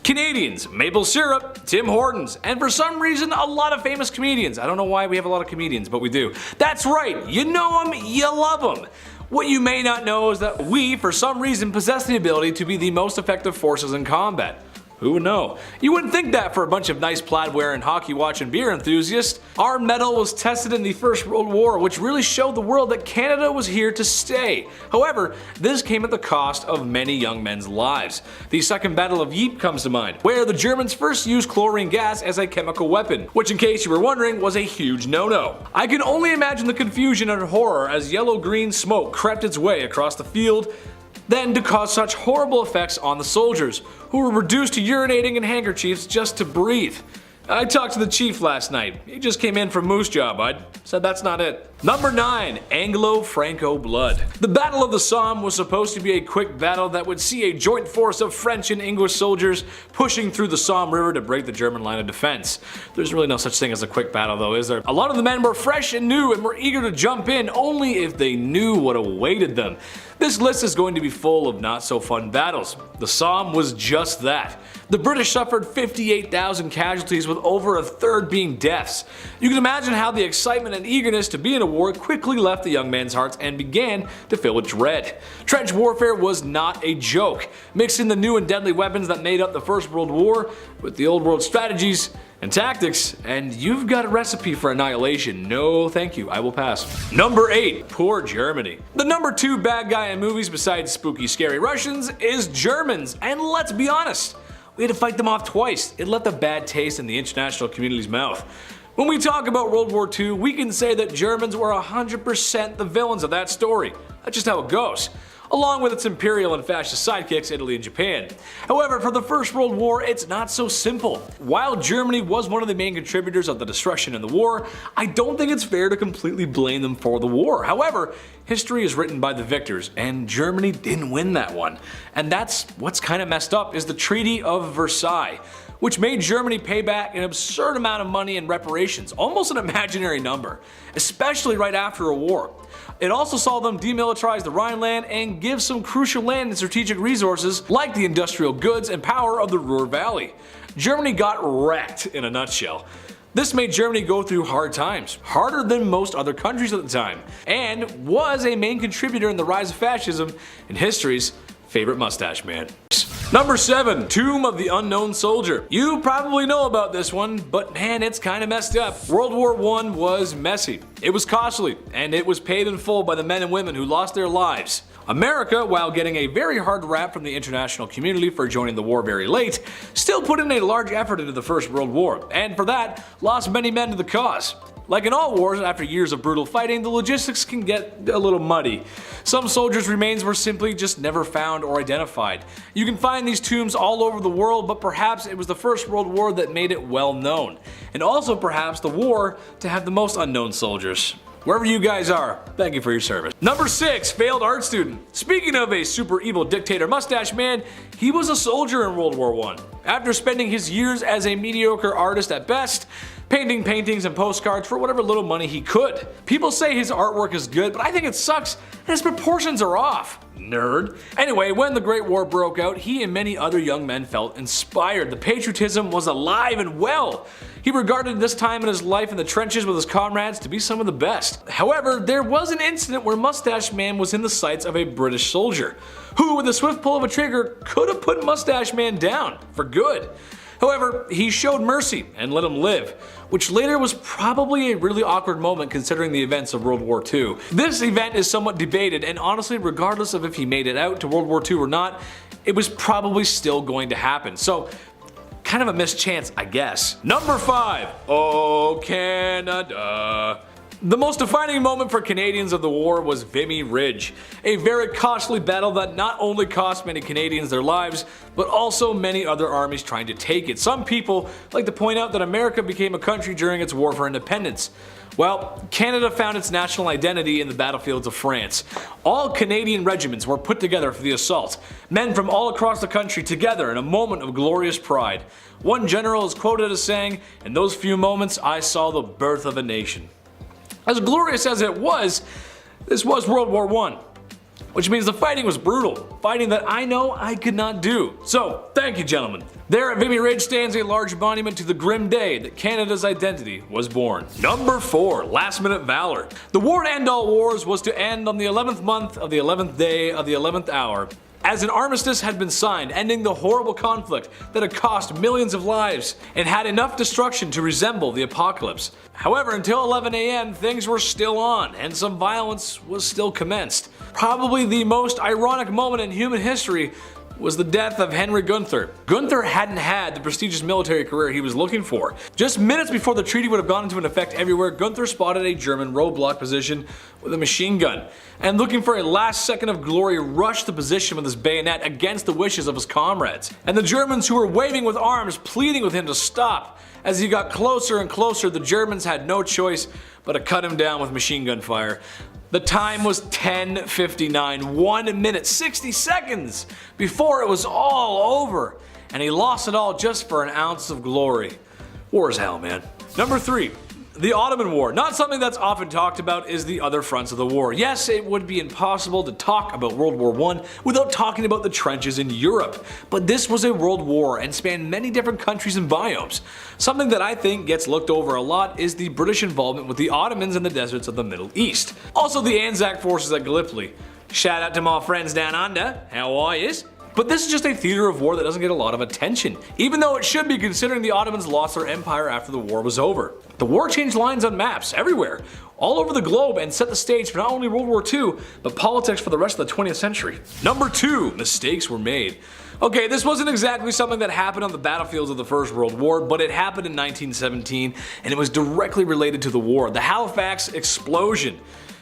Canadians, maple syrup, Tim Hortons, and for some reason a lot of famous comedians. I don't know why we have a lot of comedians, but we do. That's right, you know them, you love them. What you may not know is that we, for some reason, possess the ability to be the most effective forces in combat. Who would know? You wouldn't think that for a bunch of nice plaid wearing, hockey watching beer enthusiasts. Our metal was tested in the First World War, which really showed the world that Canada was here to stay. However, this came at the cost of many young men's lives. The Second Battle of Ypres comes to mind, where the Germans first used chlorine gas as a chemical weapon, which in case you were wondering was a huge no-no. I can only imagine the confusion and horror as yellow-green smoke crept its way across the field, then to cause such horrible effects on the soldiers, who were reduced to urinating in handkerchiefs just to breathe. I talked to the chief last night. He just came in from Moose Jaw, bud. Said that's not it. Number 9. Anglo-Franco blood. The Battle of the Somme was supposed to be a quick battle that would see a joint force of French and English soldiers pushing through the Somme River to break the German line of defense. There's really no such thing as a quick battle though, is there? A lot of the men were fresh and new and were eager to jump in only if they knew what awaited them. This list is going to be full of not so fun battles. The Somme was just that. The British suffered 58,000 casualties, with over a third being deaths. You can imagine how the excitement and eagerness to be in a war quickly left the young men's hearts and began to fill with dread. Trench warfare was not a joke. Mix in the new and deadly weapons that made up the First World War with the old world strategies and tactics, and you've got a recipe for annihilation. No thank you, I will pass. Number 8. Poor Germany. The number 2 bad guy in movies besides spooky scary Russians is Germans, and let's be honest, we had to fight them off twice. It left a bad taste in the international community's mouth. When we talk about World War II, we can say that Germans were 100% the villains of that story. That's just how it goes, along with its imperial and fascist sidekicks, Italy and Japan. However, for the First World War, it's not so simple. While Germany was one of the main contributors of the destruction in the war, I don't think it's fair to completely blame them for the war. However, history is written by the victors, and Germany didn't win that one. And that's what's kind of messed up, is the Treaty of Versailles, which made Germany pay back an absurd amount of money in reparations, almost an imaginary number, especially right after a war. It also saw them demilitarize the Rhineland and give some crucial land and strategic resources like the industrial goods and power of the Ruhr Valley. Germany got wrecked in a nutshell. This made Germany go through hard times, harder than most other countries at the time, and was a main contributor in the rise of fascism and history's favorite mustache man. Number 7. Tomb of the Unknown Soldier. You probably know about this one, but man, it's kinda messed up. World War I was messy. It was costly, and it was paid in full by the men and women who lost their lives. America, while getting a very hard rap from the international community for joining the war very late, still put in a large effort into the First World War, and for that, lost many men to the cause. Like in all wars, after years of brutal fighting, the logistics can get a little muddy. Some soldiers' remains were simply just never found or identified. You can find these tombs all over the world, but perhaps it was the First World War that made it well known. And also perhaps the war to have the most unknown soldiers. Wherever you guys are, thank you for your service. Number 6, failed art student. Speaking of a super evil dictator mustache man, he was a soldier in World War I. After spending his years as a mediocre artist at best, painting paintings and postcards for whatever little money he could. People say his artwork is good, but I think it sucks and his proportions are off. Nerd. Anyway, when the Great War broke out, he and many other young men felt inspired. The patriotism was alive and well. He regarded this time in his life in the trenches with his comrades to be some of the best. However, there was an incident where Mustache Man was in the sights of a British soldier, who with a swift pull of a trigger could have put Mustache Man down for good. However, he showed mercy and let him live, which later was probably a really awkward moment considering the events of World War II. This event is somewhat debated, and honestly, regardless of if he made it out to World War II or not, it was probably still going to happen. So, kind of a missed chance, I guess. Number 5. Oh, Canada. The most defining moment for Canadians of the war was Vimy Ridge, a very costly battle that not only cost many Canadians their lives, but also many other armies trying to take it. Some people like to point out that America became a country during its war for independence. Well, Canada found its national identity in the battlefields of France. All Canadian regiments were put together for the assault, men from all across the country together in a moment of glorious pride. One general is quoted as saying, "In those few moments I saw the birth of a nation." As glorious as it was, this was World War I, which means the fighting was brutal, fighting that I know I could not do. So, thank you gentlemen. There at Vimy Ridge stands a large monument to the grim day that Canada's identity was born. Number 4, last minute valor. The war to end all wars was to end on the 11th month of the 11th day of the 11th hour, as an armistice had been signed, ending the horrible conflict that had cost millions of lives and had enough destruction to resemble the apocalypse. However, until 11 AM, things were still on, and some violence was still commenced. Probably the most ironic moment in human history was the death of Henry Gunther. Gunther hadn't had the prestigious military career he was looking for. Just minutes before the treaty would have gone into effect everywhere, Gunther spotted a German roadblock position with a machine gun, and looking for a last second of glory, rushed the position with his bayonet against the wishes of his comrades. And the Germans, who were waving with arms, pleading with him to stop. As he got closer and closer, the Germans had no choice but to cut him down with machine gun fire. The time was 10:59, 1 minute 60 seconds before it was all over, and he lost it all just for an ounce of glory. War is hell, man. Number 3. The Ottoman War. Not something that's often talked about is the other fronts of the war. Yes, it would be impossible to talk about World War I without talking about the trenches in Europe, but this was a world war and spanned many different countries and biomes. Something that I think gets looked over a lot is the British involvement with the Ottomans in the deserts of the Middle East. Also the Anzac forces at Gallipoli. Shout out to my friends down under, how are yous? But this is just a theater of war that doesn't get a lot of attention, even though it should be considering the Ottomans lost their empire after the war was over. The war changed lines on maps everywhere, all over the globe, and set the stage for not only World War II, but politics for the rest of the 20th century. Number 2, mistakes were made. Okay, this wasn't exactly something that happened on the battlefields of the First World War, but it happened in 1917, and it was directly related to the war, the Halifax explosion.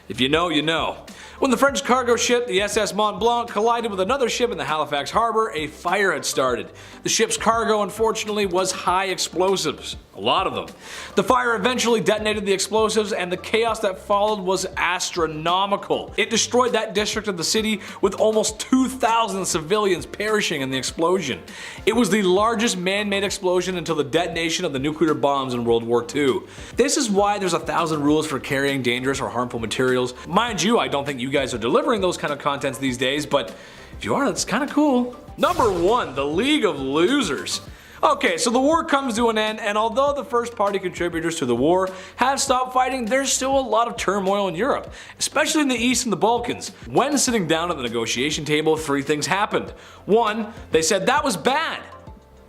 If you know, you know. When the French cargo ship, the SS Mont Blanc, collided with another ship in the Halifax harbor, a fire had started. The ship's cargo, unfortunately, was high explosives. A lot of them. The fire eventually detonated the explosives, and the chaos that followed was astronomical. It destroyed that district of the city, with almost 2,000 civilians perishing in the explosion. It was the largest man-made explosion until the detonation of the nuclear bombs in World War II. This is why there's 1,000 rules for carrying dangerous or harmful materials. Mind you, I don't think you guys are delivering those kind of contents these days, but if you are, that's kind of cool. Number 1, the League of Losers. Okay, so the war comes to an end, and although the first party contributors to the war have stopped fighting, there's still a lot of turmoil in Europe, especially in the East and the Balkans. When sitting down at the negotiation table, 3 things happened. 1, they said that was bad.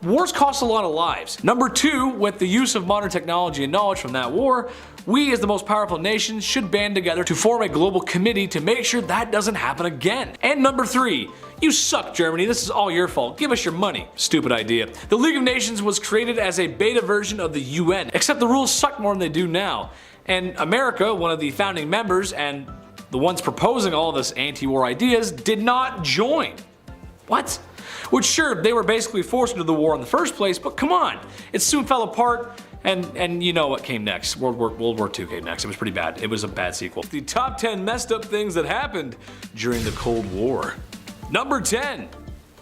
Wars cost a lot of lives. Number 2, with the use of modern technology and knowledge from that war, we as the most powerful nation should band together to form a global committee to make sure that doesn't happen again. And number 3, you suck Germany, this is all your fault, give us your money. Stupid idea. The League of Nations was created as a beta version of the UN, except the rules suck more than they do now. And America, one of the founding members and the ones proposing all this anti-war ideas, did not join. What? Which sure, they were basically forced into the war in the first place, but come on, it soon fell apart And you know what came next. World War II came next. It was pretty bad. It was a bad sequel. The top 10 messed up things that happened during the Cold War. Number 10.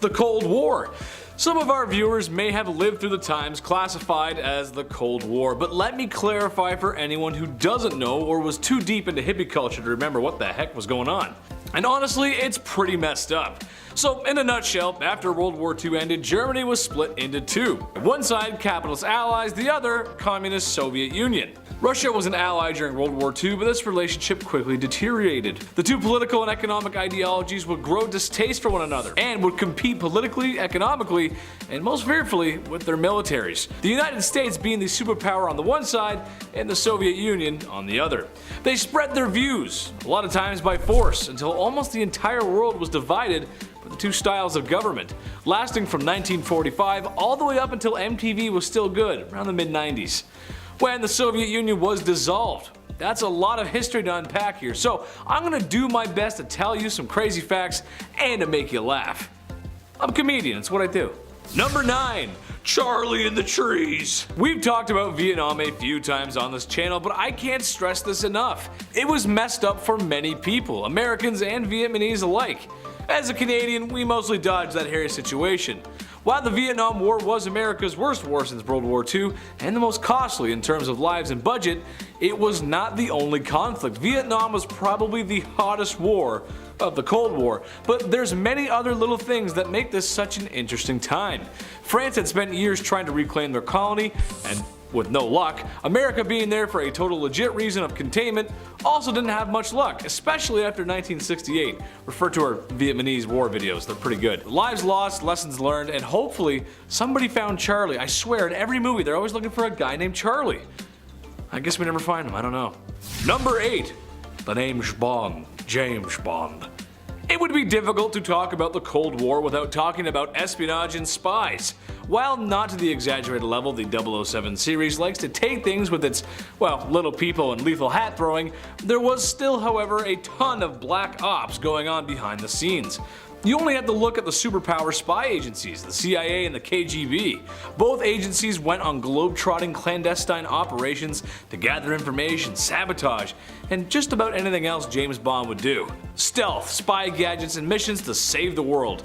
The Cold War. Some of our viewers may have lived through the times classified as the Cold War, but let me clarify for anyone who doesn't know or was too deep into hippie culture to remember what the heck was going on. And honestly, it's pretty messed up. So in a nutshell, after World War II ended, Germany was split into two. One side, capitalist allies, the other, communist Soviet Union. Russia was an ally during World War II, but this relationship quickly deteriorated. The two political and economic ideologies would grow distaste for one another and would compete politically, economically, and most fearfully with their militaries. The United States being the superpower on the one side and the Soviet Union on the other. They spread their views, a lot of times by force, until almost the entire world was divided by the two styles of government, lasting from 1945 all the way up until MTV was still good, around the mid-90s. When the Soviet Union was dissolved. That's a lot of history to unpack here, so I'm gonna do my best to tell you some crazy facts and to make you laugh. I'm a comedian, it's what I do. Number 9. Charlie in the trees. We've talked about Vietnam a few times on this channel, but I can't stress this enough. It was messed up for many people, Americans and Vietnamese alike. As a Canadian, we mostly dodged that hairy situation. While the Vietnam War was America's worst war since World War II, and the most costly in terms of lives and budget, it was not the only conflict. Vietnam was probably the hottest war of the Cold War, but there's many other little things that make this such an interesting time. France had spent years trying to reclaim their colony, and with no luck. America being there for a total legit reason of containment also didn't have much luck, especially after 1968. Refer to our Vietnamese war videos, they're pretty good. Lives lost, lessons learned, and hopefully somebody found Charlie. I swear in every movie they're always looking for a guy named Charlie. I guess we never find him, I don't know. Number 8. The name's Bond. James Bond. It would be difficult to talk about the Cold War without talking about espionage and spies. While not to the exaggerated level the 007 series likes to take things with its, well, little people and lethal hat throwing, there was still, however, a ton of black ops going on behind the scenes. You only have to look at the superpower spy agencies, the CIA and the KGB. Both agencies went on globe-trotting clandestine operations to gather information, sabotage, and just about anything else James Bond would do. Stealth, spy gadgets, and missions to save the world.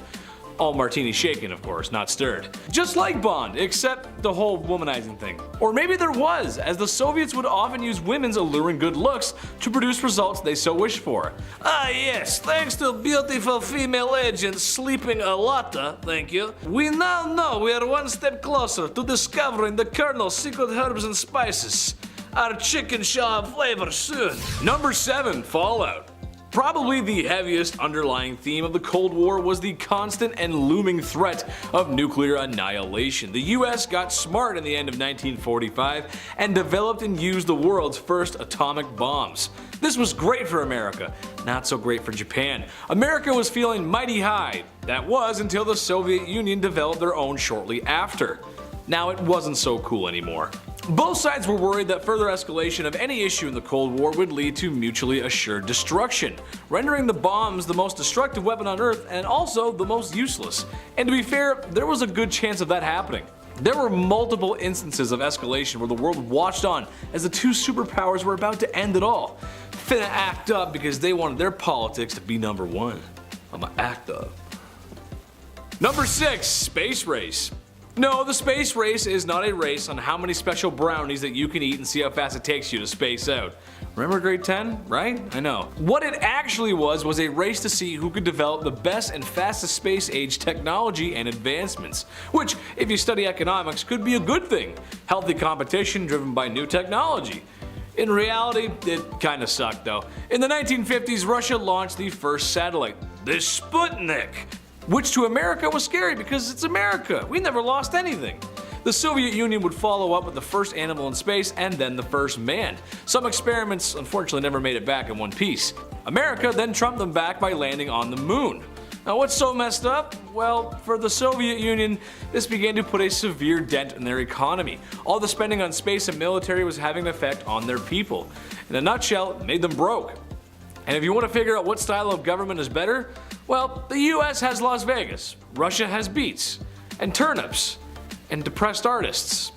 All martini shaken, of course, not stirred. Just like Bond, except the whole womanizing thing. Or maybe there was, as the Soviets would often use women's alluring good looks to produce results they so wished for. Ah yes, thanks to beautiful female agents sleeping a lot, thank you, we now know we are one step closer to discovering the Colonel's secret herbs and spices. Our chicken shall have flavor soon. Number 7, Fallout. Probably the heaviest underlying theme of the Cold War was the constant and looming threat of nuclear annihilation. The US got smart in the end of 1945 and developed and used the world's first atomic bombs. This was great for America, not so great for Japan. America was feeling mighty high. That was until the Soviet Union developed their own shortly after. Now it wasn't so cool anymore. Both sides were worried that further escalation of any issue in the Cold War would lead to mutually assured destruction, rendering the bombs the most destructive weapon on Earth and also the most useless. And to be fair, there was a good chance of that happening. There were multiple instances of escalation where the world watched on as the two superpowers were about to end it all. Finna act up because they wanted their politics to be number 1. I'ma act up. Number 6, Space Race. No, the space race is not a race on how many special brownies that you can eat and see how fast it takes you to space out. Remember grade 10, right? I know. What it actually was a race to see who could develop the best and fastest space age technology and advancements. Which, if you study economics, could be a good thing. Healthy competition driven by new technology. In reality, it kinda sucked though. In the 1950s, Russia launched the first satellite, the Sputnik. Which to America was scary because it's America. We never lost anything. The Soviet Union would follow up with the first animal in space and then the first manned. Some experiments unfortunately never made it back in one piece. America then trumped them back by landing on the moon. Now what's so messed up? Well, for the Soviet Union, this began to put a severe dent in their economy. All the spending on space and military was having an effect on their people. In a nutshell, it made them broke. And if you want to figure out what style of government is better, well, the US has Las Vegas, Russia has beets, and turnips, and depressed artists.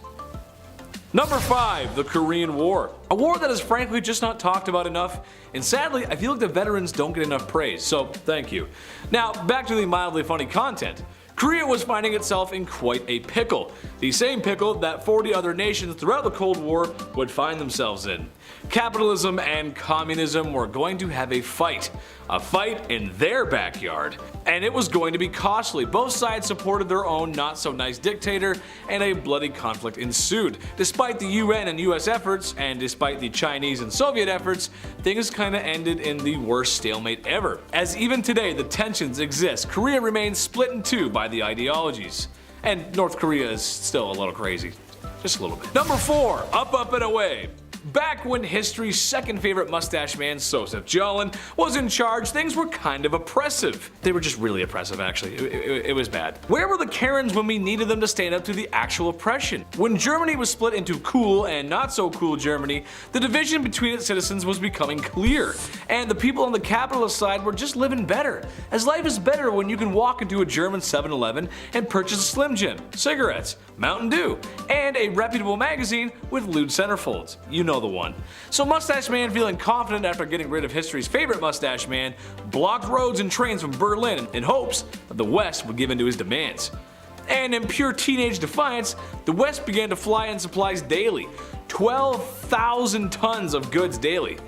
Number 5, the Korean War. A war that is frankly just not talked about enough, and sadly I feel like the veterans don't get enough praise, so thank you. Now back to the mildly funny content. Korea was finding itself in quite a pickle. The same pickle that 40 other nations throughout the Cold War would find themselves in. Capitalism and communism were going to have a fight in their backyard. And it was going to be costly. Both sides supported their own not so nice dictator, and a bloody conflict ensued. Despite the UN and US efforts, and despite the Chinese and Soviet efforts, things kinda ended in the worst stalemate ever. As even today the tensions exist, Korea remains split in two by the ideologies. And North Korea is still a little crazy. Just a little bit. Number 4, up and away. Back when history's second favorite mustache man, Joseph Stalin, was in charge, things were kind of oppressive. They were just really oppressive, actually. It was bad. Where were the Karens when we needed them to stand up to the actual oppression? When Germany was split into cool and not so cool Germany, the division between its citizens was becoming clear. And the people on the capitalist side were just living better. As life is better when you can walk into a German 7-Eleven and purchase a Slim Jim, cigarettes, Mountain Dew, and a reputable magazine with lewd centerfolds. You know the one. So Mustache Man, feeling confident after getting rid of history's favorite mustache man, blocked roads and trains from Berlin in hopes that the West would give in to his demands. And in pure teenage defiance, the West began to fly in supplies daily. 12,000 tons of goods daily.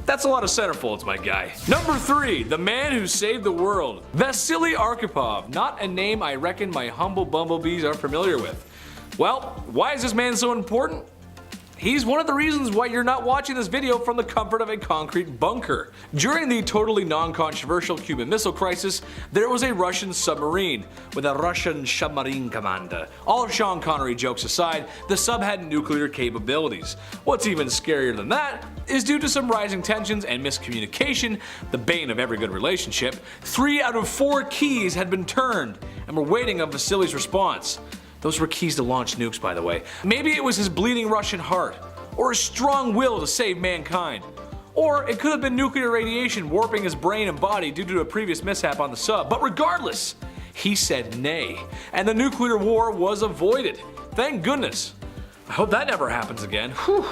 That's a lot of centerfolds, my guy. Number 3, the man who saved the world. Vasily Arkhipov, not a name I reckon my humble bumblebees are familiar with. Well, why is this man so important? He's one of the reasons why you're not watching this video from the comfort of a concrete bunker. During the totally non-controversial Cuban Missile Crisis, there was a Russian submarine with a Russian submarine commander. All Sean Connery jokes aside, the sub had nuclear capabilities. What's even scarier than that is due to some rising tensions and miscommunication, the bane of every good relationship, 3 out of 4 keys had been turned and were waiting on Vasily's response. Those were keys to launch nukes, by the way. Maybe it was his bleeding Russian heart, or his strong will to save mankind. Or it could have been nuclear radiation warping his brain and body due to a previous mishap on the sub. But regardless, he said nay, and the nuclear war was avoided. Thank goodness. I hope that never happens again. Whew.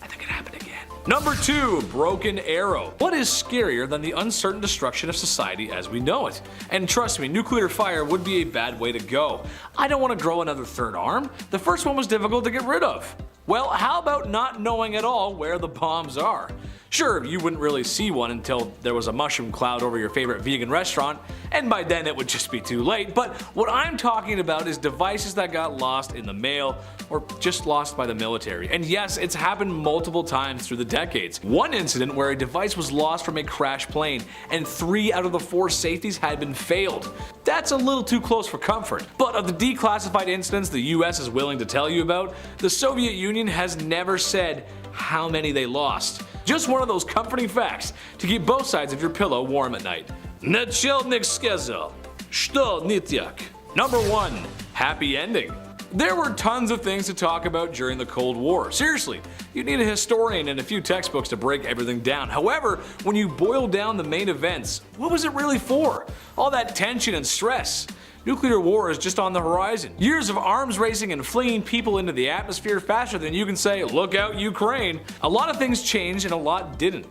I think it happened again. Number 2, Broken Arrow. What is scarier than the uncertain destruction of society as we know it? And trust me, nuclear fire would be a bad way to go. I don't want to grow another third arm. The first one was difficult to get rid of. Well, how about not knowing at all where the bombs are? Sure, you wouldn't really see one until there was a mushroom cloud over your favorite vegan restaurant, and by then it would just be too late. But what I'm talking about is devices that got lost in the mail or just lost by the military. And yes, it's happened multiple times through the decades. One incident where a device was lost from a crashed plane and 3 out of the 4 safeties had been failed. That's a little too close for comfort. But of the declassified incidents the US is willing to tell you about, the Soviet Union has never said how many they lost. Just one of those comforting facts to keep both sides of your pillow warm at night. Начальник сказал, что не так. Number 1, happy ending. There were tons of things to talk about during the Cold War. Seriously, you need a historian and a few textbooks to break everything down. However, when you boil down the main events, what was it really for? All that tension and stress. Nuclear war is just on the horizon. Years of arms racing and flinging people into the atmosphere faster than you can say, look out Ukraine. A lot of things changed and a lot didn't.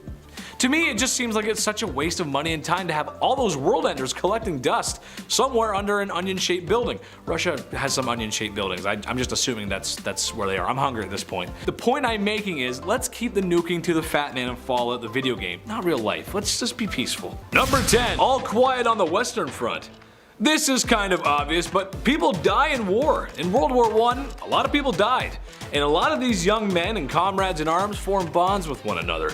To me, it just seems like it's such a waste of money and time to have all those world enders collecting dust somewhere under an onion-shaped building. Russia has some onion-shaped buildings. I'm just assuming that's where they are. I'm hungry at this point. The point I'm making is, let's keep the nuking to the Fat Man and Fallout, the video game, not real life. Let's just be peaceful. Number 10, all quiet on the Western Front. This is kind of obvious, but people die in war. In World War I, a lot of people died. And a lot of these young men and comrades in arms formed bonds with one another,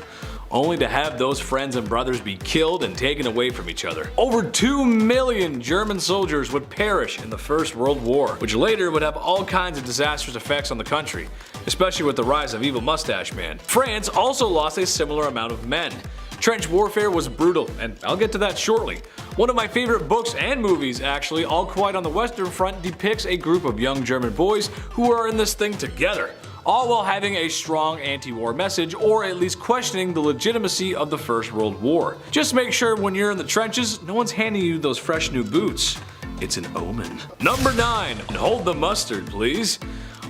only to have those friends and brothers be killed and taken away from each other. Over 2 million German soldiers would perish in the First World War, which later would have all kinds of disastrous effects on the country, especially with the rise of Evil Mustache Man. France also lost a similar amount of men. Trench warfare was brutal, and I'll get to that shortly. One of my favorite books and movies, actually, All Quiet on the Western Front, depicts a group of young German boys who are in this thing together, all while having a strong anti-war message, or at least questioning the legitimacy of the First World War. Just make sure when you're in the trenches, no one's handing you those fresh new boots. It's an omen. Number 9, and hold the mustard, please.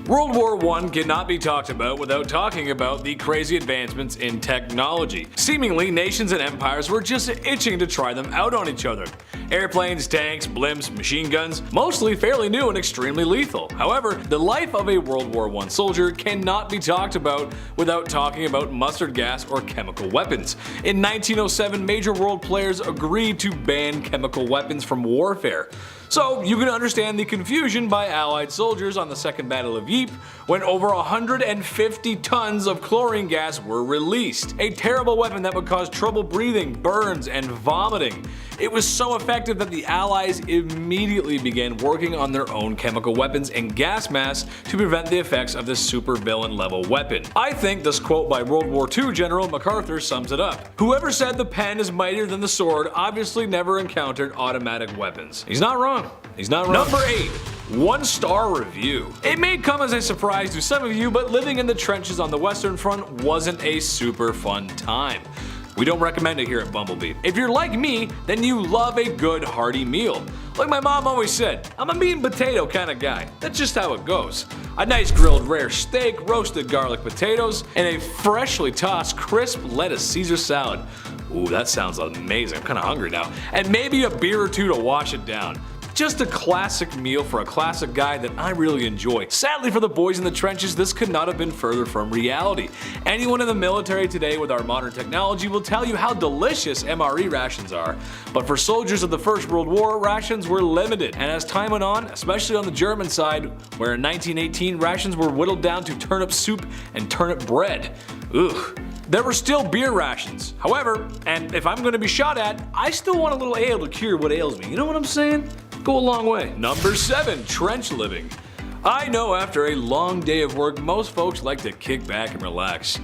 World War I cannot be talked about without talking about the crazy advancements in technology. Seemingly, nations and empires were just itching to try them out on each other. Airplanes, tanks, blimps, machine guns, mostly fairly new and extremely lethal. However, the life of a World War I soldier cannot be talked about without talking about mustard gas or chemical weapons. In 1907, major world players agreed to ban chemical weapons from warfare. So you can understand the confusion by Allied soldiers on the Second Battle of Ypres when over 150 tons of chlorine gas were released. A terrible weapon that would cause trouble breathing, burns, and vomiting. It was so effective that the Allies immediately began working on their own chemical weapons and gas masks to prevent the effects of this supervillain level weapon. I think this quote by World War II General MacArthur sums it up. Whoever said the pen is mightier than the sword obviously never encountered automatic weapons. He's not wrong. He's not wrong. Number 8. 1-star review. It may come as a surprise to some of you, but living in the trenches on the Western Front wasn't a super fun time. We don't recommend it here at Bumblebee. If you're like me, then you love a good hearty meal. Like my mom always said, I'm a meat and potato kind of guy. That's just how it goes. A nice grilled rare steak, roasted garlic potatoes, and a freshly tossed crisp lettuce Caesar salad. Ooh, that sounds amazing. I'm kind of hungry now. And maybe a beer or two to wash it down. Just a classic meal for a classic guy that I really enjoy. Sadly for the boys in the trenches, this could not have been further from reality. Anyone in the military today with our modern technology will tell you how delicious MRE rations are. But for soldiers of the First World War, rations were limited. And as time went on, especially on the German side, where in 1918 rations were whittled down to turnip soup and turnip bread. Ugh. There were still beer rations. However, and if I'm going to be shot at, I still want a little ale to cure what ails me. You know what I'm saying? Go a long way. Number 7. Trench living. I know after a long day of work, most folks like to kick back and relax.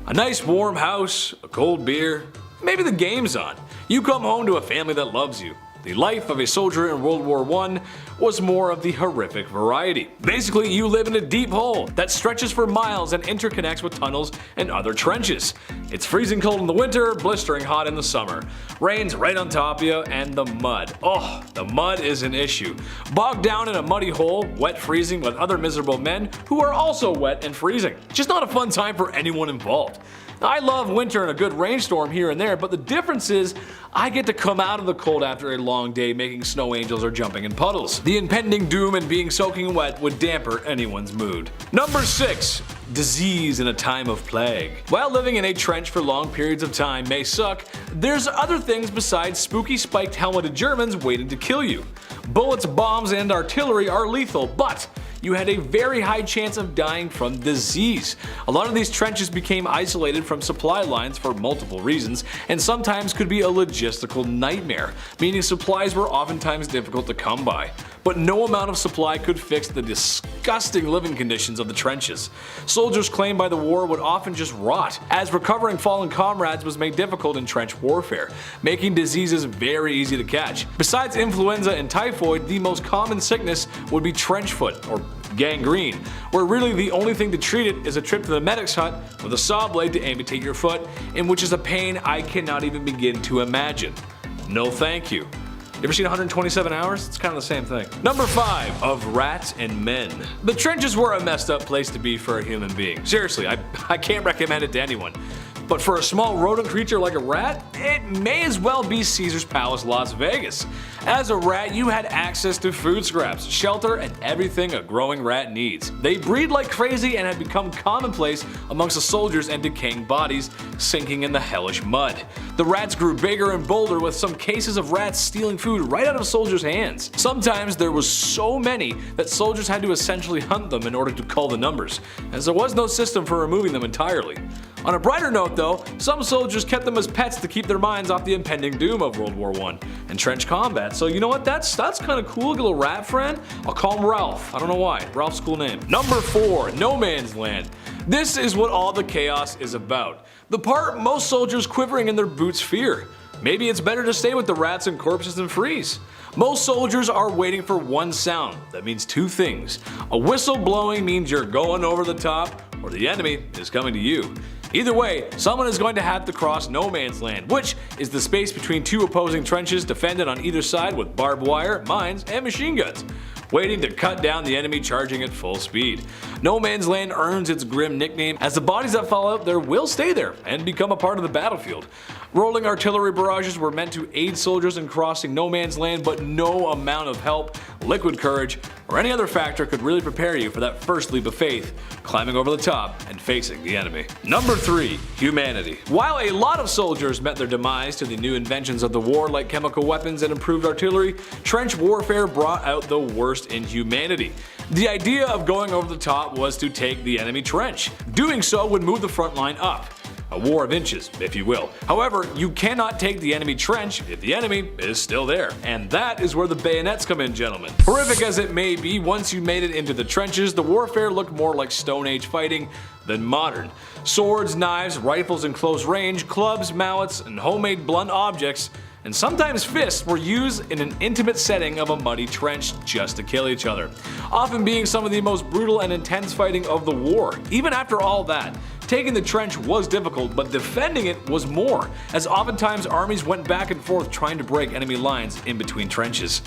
A nice warm house, a cold beer, maybe the game's on. You come home to a family that loves you. The life of a soldier in World War I was more of the horrific variety. Basically, you live in a deep hole that stretches for miles and interconnects with tunnels and other trenches. It's freezing cold in the winter, blistering hot in the summer. Rain's right on top of you, and the mud. Oh, the mud is an issue. Bogged down in a muddy hole, wet freezing with other miserable men who are also wet and freezing. Just not a fun time for anyone involved. I love winter and a good rainstorm here and there, but the difference is I get to come out of the cold after a long day making snow angels or jumping in puddles. The impending doom and being soaking wet would damper anyone's mood. Number 6. Disease in a time of plague. While living in a trench for long periods of time may suck, there's other things besides spooky spiked helmeted Germans waiting to kill you. Bullets, bombs, and artillery are lethal, but you had a very high chance of dying from disease. A lot of these trenches became isolated from supply lines for multiple reasons, and sometimes could be a logistical nightmare, meaning supplies were oftentimes difficult to come by. But no amount of supply could fix the disgusting living conditions of the trenches. Soldiers claimed by the war would often just rot, as recovering fallen comrades was made difficult in trench warfare, making diseases very easy to catch. Besides influenza and typhoid, the most common sickness would be trench foot, or gangrene, where really the only thing to treat it is a trip to the medic's hut with a saw blade to amputate your foot, in which is a pain I cannot even begin to imagine. No thank you. You ever seen 127 Hours? It's kind of the same thing. Number 5. Of rats and men. The trenches were a messed up place to be for a human being. Seriously, I can't recommend it to anyone. But for a small rodent creature like a rat, it may as well be Caesar's Palace, Las Vegas. As a rat, you had access to food scraps, shelter, and everything a growing rat needs. They breed like crazy and had become commonplace amongst the soldiers and decaying bodies sinking in the hellish mud. The rats grew bigger and bolder, with some cases of rats stealing food right out of soldiers' hands. Sometimes there was so many that soldiers had to essentially hunt them in order to cull the numbers, as there was no system for removing them entirely. On a brighter note though, some soldiers kept them as pets to keep their minds off the impending doom of World War I and trench combat. So you know what, that's kind of cool, a little rat friend. I'll call him Ralph, I don't know why, Ralph's a cool name. Number 4, No Man's Land. This is what all the chaos is about. The part most soldiers quivering in their boots fear. Maybe it's better to stay with the rats and corpses than freeze. Most soldiers are waiting for one sound. That means two things. A whistle blowing means you're going over the top, or the enemy is coming to you. Either way, someone is going to have to cross no man's land, which is the space between two opposing trenches defended on either side with barbed wire, mines, and machine guns, waiting to cut down the enemy charging at full speed. No Man's Land earns its grim nickname as the bodies that fall out there will stay there and become a part of the battlefield. Rolling artillery barrages were meant to aid soldiers in crossing No Man's Land, but no amount of help, liquid courage, or any other factor could really prepare you for that first leap of faith, climbing over the top and facing the enemy. Number 3. Humanity. While a lot of soldiers met their demise to the new inventions of the war like chemical weapons and improved artillery, trench warfare brought out the worst in humanity. The idea of going over the top was to take the enemy trench. Doing so would move the front line up. A war of inches, if you will. However, you cannot take the enemy trench if the enemy is still there. And that is where the bayonets come in, gentlemen. Horrific as it may be, once you made it into the trenches, the warfare looked more like Stone Age fighting than modern. Swords, knives, rifles in close range, clubs, mallets, and homemade blunt objects, and sometimes fists, were used in an intimate setting of a muddy trench just to kill each other, often being some of the most brutal and intense fighting of the war. Even after all that, taking the trench was difficult, but defending it was more, as oftentimes armies went back and forth trying to break enemy lines in between trenches.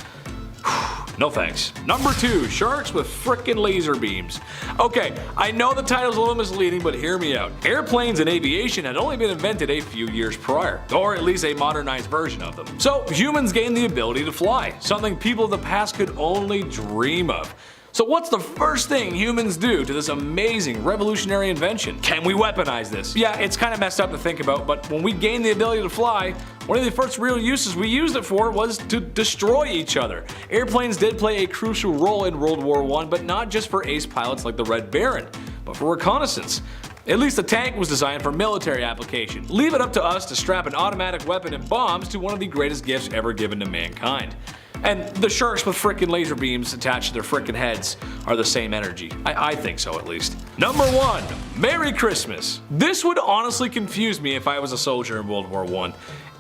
No thanks. Number 2. Sharks with frickin' laser beams. Okay, I know the title's a little misleading, but hear me out. Airplanes and aviation had only been invented a few years prior, or at least a modernized version of them. So humans gained the ability to fly, something people of the past could only dream of. So what's the first thing humans do to this amazing revolutionary invention? Can we weaponize this? Yeah, it's kind of messed up to think about, but when we gained the ability to fly, one of the first real uses we used it for was to destroy each other. Airplanes did play a crucial role in World War I, but not just for ace pilots like the Red Baron, but for reconnaissance. At least the tank was designed for military application. Leave it up to us to strap an automatic weapon and bombs to one of the greatest gifts ever given to mankind. And the sharks with frickin' laser beams attached to their frickin' heads are the same energy. I think so, at least. Number 1. Merry Christmas. This would honestly confuse me if I was a soldier in World War I.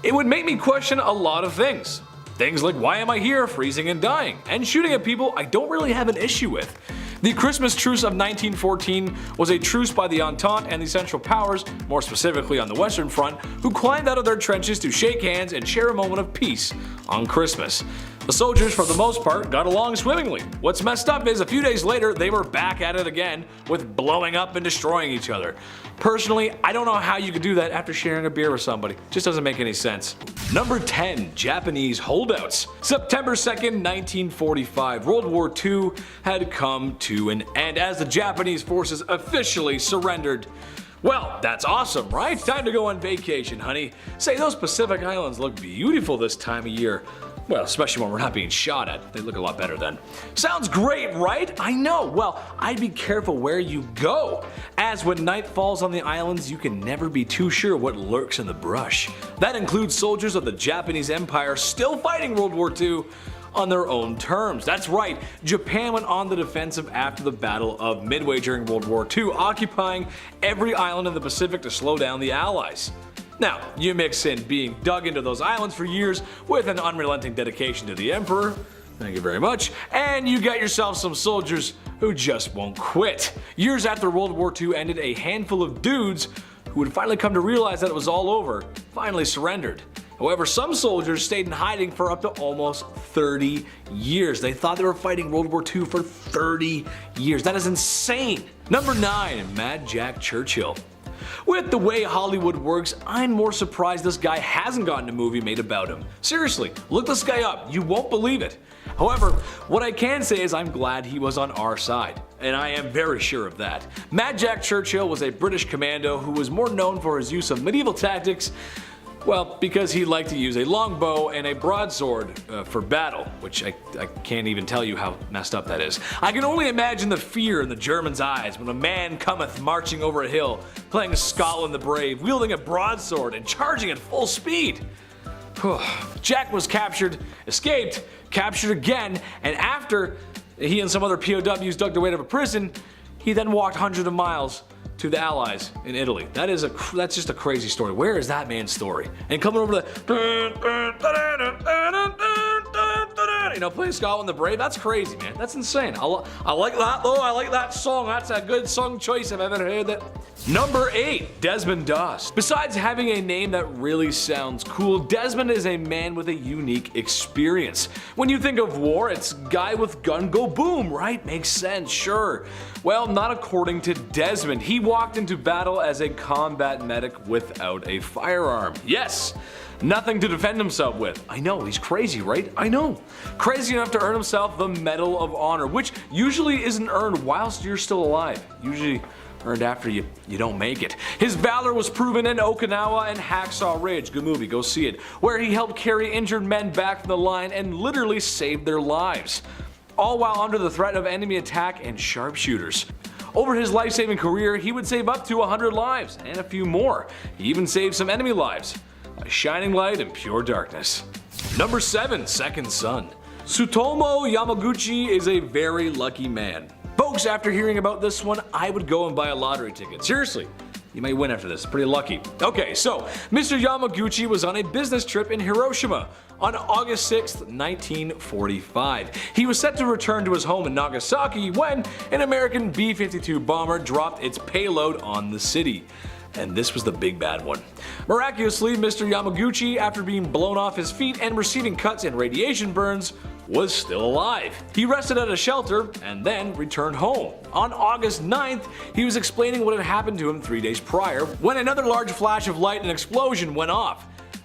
It would make me question a lot of things. Things like, why am I here freezing and dying? And shooting at people I don't really have an issue with. The Christmas Truce of 1914 was a truce by the Entente and the Central Powers, more specifically on the Western Front, who climbed out of their trenches to shake hands and share a moment of peace on Christmas. The soldiers, for the most part, got along swimmingly. What's messed up is a few days later, they were back at it again with blowing up and destroying each other. Personally, I don't know how you could do that after sharing a beer with somebody. Just doesn't make any sense. Number 10. Japanese holdouts. September 2nd, 1945. World War II had come to an end as the Japanese forces officially surrendered. Well, that's awesome, right? Time to go on vacation, honey. Say, those Pacific Islands look beautiful this time of year. Well, especially when we're not being shot at. They look a lot better then. Sounds great, right? I know. Well, I'd be careful where you go, as when night falls on the islands, you can never be too sure what lurks in the brush. That includes soldiers of the Japanese Empire still fighting World War II on their own terms. That's right, Japan went on the defensive after the Battle of Midway during World War II, occupying every island in the Pacific to slow down the Allies. Now, you mix in being dug into those islands for years with an unrelenting dedication to the Emperor, thank you very much, and you got yourself some soldiers who just won't quit. Years after World War II ended, a handful of dudes who would finally come to realize that it was all over finally surrendered. However, some soldiers stayed in hiding for up to almost 30 years. They thought they were fighting World War II for 30 years. That is insane. Number 9. Mad Jack Churchill. With the way Hollywood works, I'm more surprised this guy hasn't gotten a movie made about him. Seriously, look this guy up, you won't believe it. However, what I can say is I'm glad he was on our side, and I am very sure of that. Mad Jack Churchill was a British commando who was more known for his use of medieval tactics, well, because he liked to use a longbow and a broadsword for battle, which I can't even tell you how messed up that is. I can only imagine the fear in the Germans' eyes when a man cometh marching over a hill, playing Scotland the Brave, wielding a broadsword and charging at full speed. Jack was captured, escaped, captured again, and after he and some other POWs dug their way out of a prison, he then walked hundreds of miles to the Allies in Italy. That's just a crazy story. Where is that man's story? And coming over the you know, playing Scotland the Brave. That's crazy, man. That's insane. I like that though. I like that song. That's a good song choice if I've ever heard it. Number 8, Desmond Doss. Besides having a name that really sounds cool, Desmond is a man with a unique experience. When you think of war, it's guy with gun go boom, right? Makes sense, sure. Well, not according to Desmond. He walked into battle as a combat medic without a firearm. Yes, nothing to defend himself with. I know, he's crazy, right? I know. Crazy enough to earn himself the Medal of Honor, which usually isn't earned whilst you're still alive. Usually earned after you don't make it. His valor was proven in Okinawa and Hacksaw Ridge, good movie, go see it, where he helped carry injured men back from the line and literally saved their lives, all while under the threat of enemy attack and sharpshooters. Over his life-saving career, he would save up to 100 lives, and a few more. He even saved some enemy lives. A shining light in pure darkness. Number 7, Second Son. Tsutomu Yamaguchi is a very lucky man. Folks, after hearing about this one, I would go and buy a lottery ticket. Seriously, you may win after this. Pretty lucky. Okay, so Mr. Yamaguchi was on a business trip in Hiroshima on August 6th, 1945. He was set to return to his home in Nagasaki when an American B-52 bomber dropped its payload on the city. And this was the big bad one. Miraculously, Mr. Yamaguchi, after being blown off his feet and receiving cuts and radiation burns, was still alive. He rested at a shelter and then returned home. On August 9th, he was explaining what had happened to him 3 days prior when another large flash of light and explosion went off.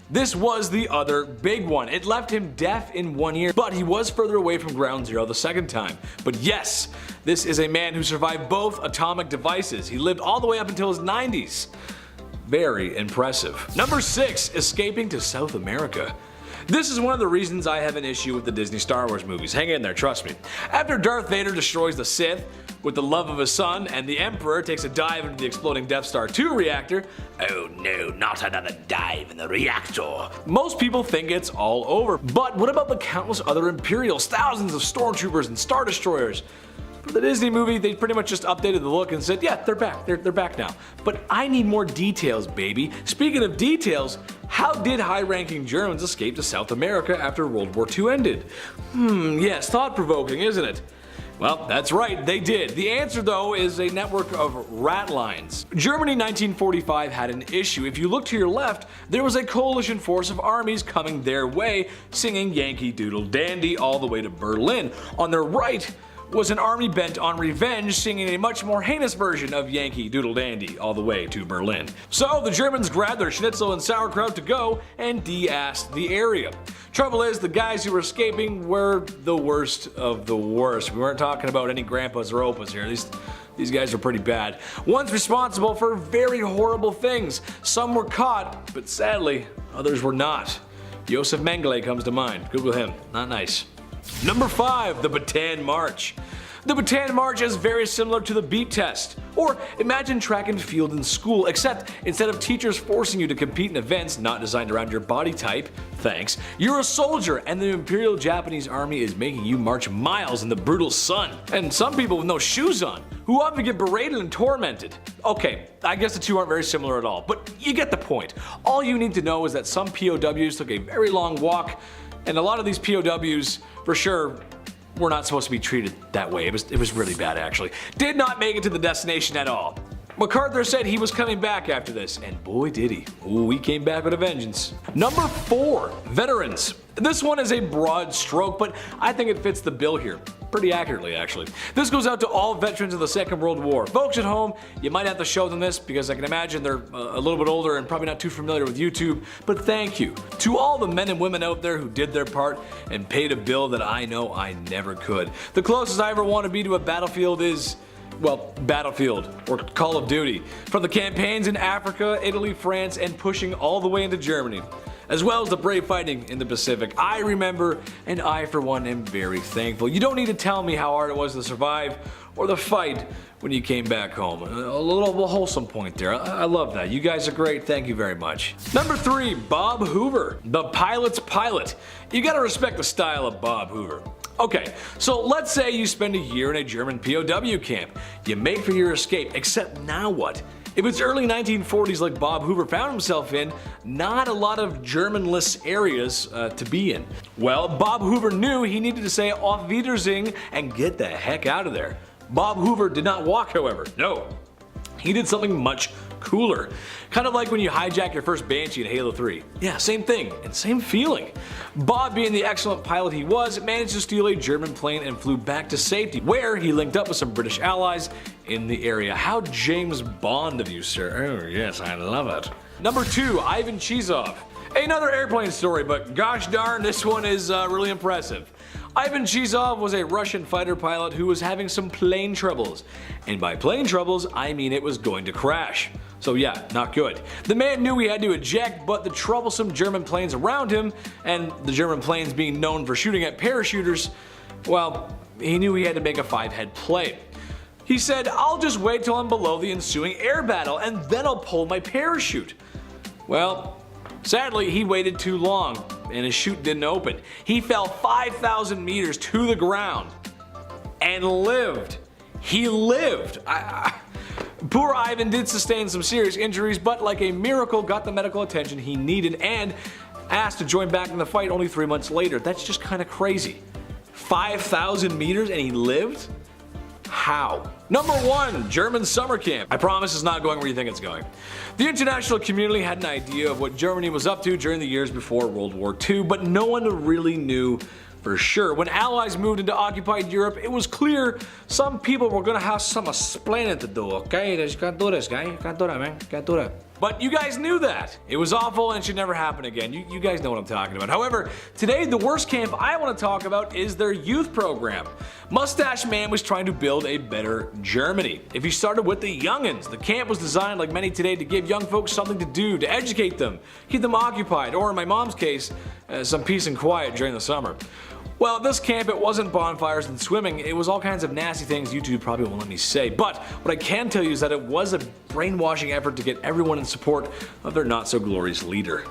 This was the other big one. It left him deaf in one ear, but he was further away from ground zero the second time. But yes, this is a man who survived both atomic devices. He lived all the way up until his 90s. Very impressive. Number 6, escaping to South America. This is one of the reasons I have an issue with the Disney Star Wars movies. Hang in there, trust me. After Darth Vader destroys the Sith with the love of his son and the Emperor takes a dive into the exploding Death Star 2 reactor, oh no, not another dive in the reactor, most people think it's all over. But what about the countless other Imperials, thousands of stormtroopers and Star Destroyers? For the Disney movie, they pretty much just updated the look and said, yeah, they're back. They're back now. But I need more details, baby. Speaking of details, how did high-ranking Germans escape to South America after World War II ended? Yes, thought-provoking, isn't it? Well, that's right, they did. The answer, though, is a network of rat lines. Germany 1945 had an issue. If you look to your left, there was a coalition force of armies coming their way, singing Yankee Doodle Dandy all the way to Berlin. On their right was an army bent on revenge, singing a much more heinous version of Yankee Doodle Dandy all the way to Berlin. So the Germans grabbed their schnitzel and sauerkraut to go and de-assed the area. Trouble is, the guys who were escaping were the worst of the worst. We weren't talking about any grandpas or opas here. These guys are pretty bad. One's responsible for very horrible things. Some were caught, but sadly, others were not. Josef Mengele comes to mind. Google him. Not nice. Number 5, the Bataan March. The Bataan March is very similar to the beep test. Or imagine track and field in school, except instead of teachers forcing you to compete in events not designed around your body type, thanks, you're a soldier and the Imperial Japanese Army is making you march miles in the brutal sun. And some people with no shoes on, who often get berated and tormented. Okay, I guess the two aren't very similar at all, but you get the point. All you need to know is that some POWs took a very long walk, and a lot of these POWs, for sure, were not supposed to be treated that way. It was really bad, actually. Did not make it to the destination at all. MacArthur said he was coming back after this, and boy did he. Ooh, he came back with a vengeance. Number 4, veterans. This one is a broad stroke, but I think it fits the bill here. Pretty accurately, actually. This goes out to all veterans of the Second World War. Folks at home, you might have to show them this because I can imagine they're a little bit older and probably not too familiar with YouTube, but thank you to all the men and women out there who did their part and paid a bill that I know I never could. The closest I ever want to be to a battlefield is, well, Battlefield, or Call of Duty. From the campaigns in Africa, Italy, France, and pushing all the way into Germany, as well as the brave fighting in the Pacific. I remember, and I for one am very thankful. You don't need to tell me how hard it was to survive or the fight when you came back home. A little wholesome point there. I love that. You guys are great. Thank you very much. Number 3, Bob Hoover, the pilot's pilot. You gotta respect the style of Bob Hoover. Okay, so let's say you spend a year in a German POW camp. You make for your escape, except now what? If it's early 1940s like Bob Hoover found himself in, not a lot of Germanless areas to be in. Well, Bob Hoover knew he needed to say Auf Wiedersehen and get the heck out of there. Bob Hoover did not walk, however. No. He did something much cooler. Kind of like when you hijack your first Banshee in Halo 3. Yeah, same thing and same feeling. Bob, being the excellent pilot he was, managed to steal a German plane and flew back to safety, where he linked up with some British allies in the area. How James Bond of you, sir. Oh yes, I love it. Number 2, Ivan Chizov. Another airplane story, but gosh darn, this one is really impressive. Ivan Chizov was a Russian fighter pilot who was having some plane troubles. And by plane troubles, I mean it was going to crash. So yeah, not good. The man knew he had to eject, but the troublesome German planes around him, and the German planes being known for shooting at parachuters, well, he knew he had to make a 5-head play. He said, I'll just wait till I'm below the ensuing air battle, and then I'll pull my parachute. Well, sadly, he waited too long, and his chute didn't open. He fell 5,000 meters to the ground and lived. He lived. Poor Ivan did sustain some serious injuries, but like a miracle got the medical attention he needed and asked to join back in the fight only 3 months later. That's just kind of crazy. 5,000 meters and he lived? How? Number 1, German summer camp. I promise it's not going where you think it's going. The international community had an idea of what Germany was up to during the years before World War II, but no one really knew for sure. When Allies moved into occupied Europe, it was clear some people were gonna have some explaining to do, okay? You can't do this, guy. You can't do that, man. You can't do that. But you guys knew that. It was awful and should never happen again. You guys know what I'm talking about. However, today the worst camp I want to talk about is their youth program. Mustache Man was trying to build a better Germany. If you started with the youngins, the camp was designed like many today to give young folks something to do, to educate them, keep them occupied, or in my mom's case, some peace and quiet during the summer. Well, at this camp it wasn't bonfires and swimming, it was all kinds of nasty things YouTube probably won't let me say, but what I can tell you is that it was a brainwashing effort to get everyone in support of their not so glorious leader.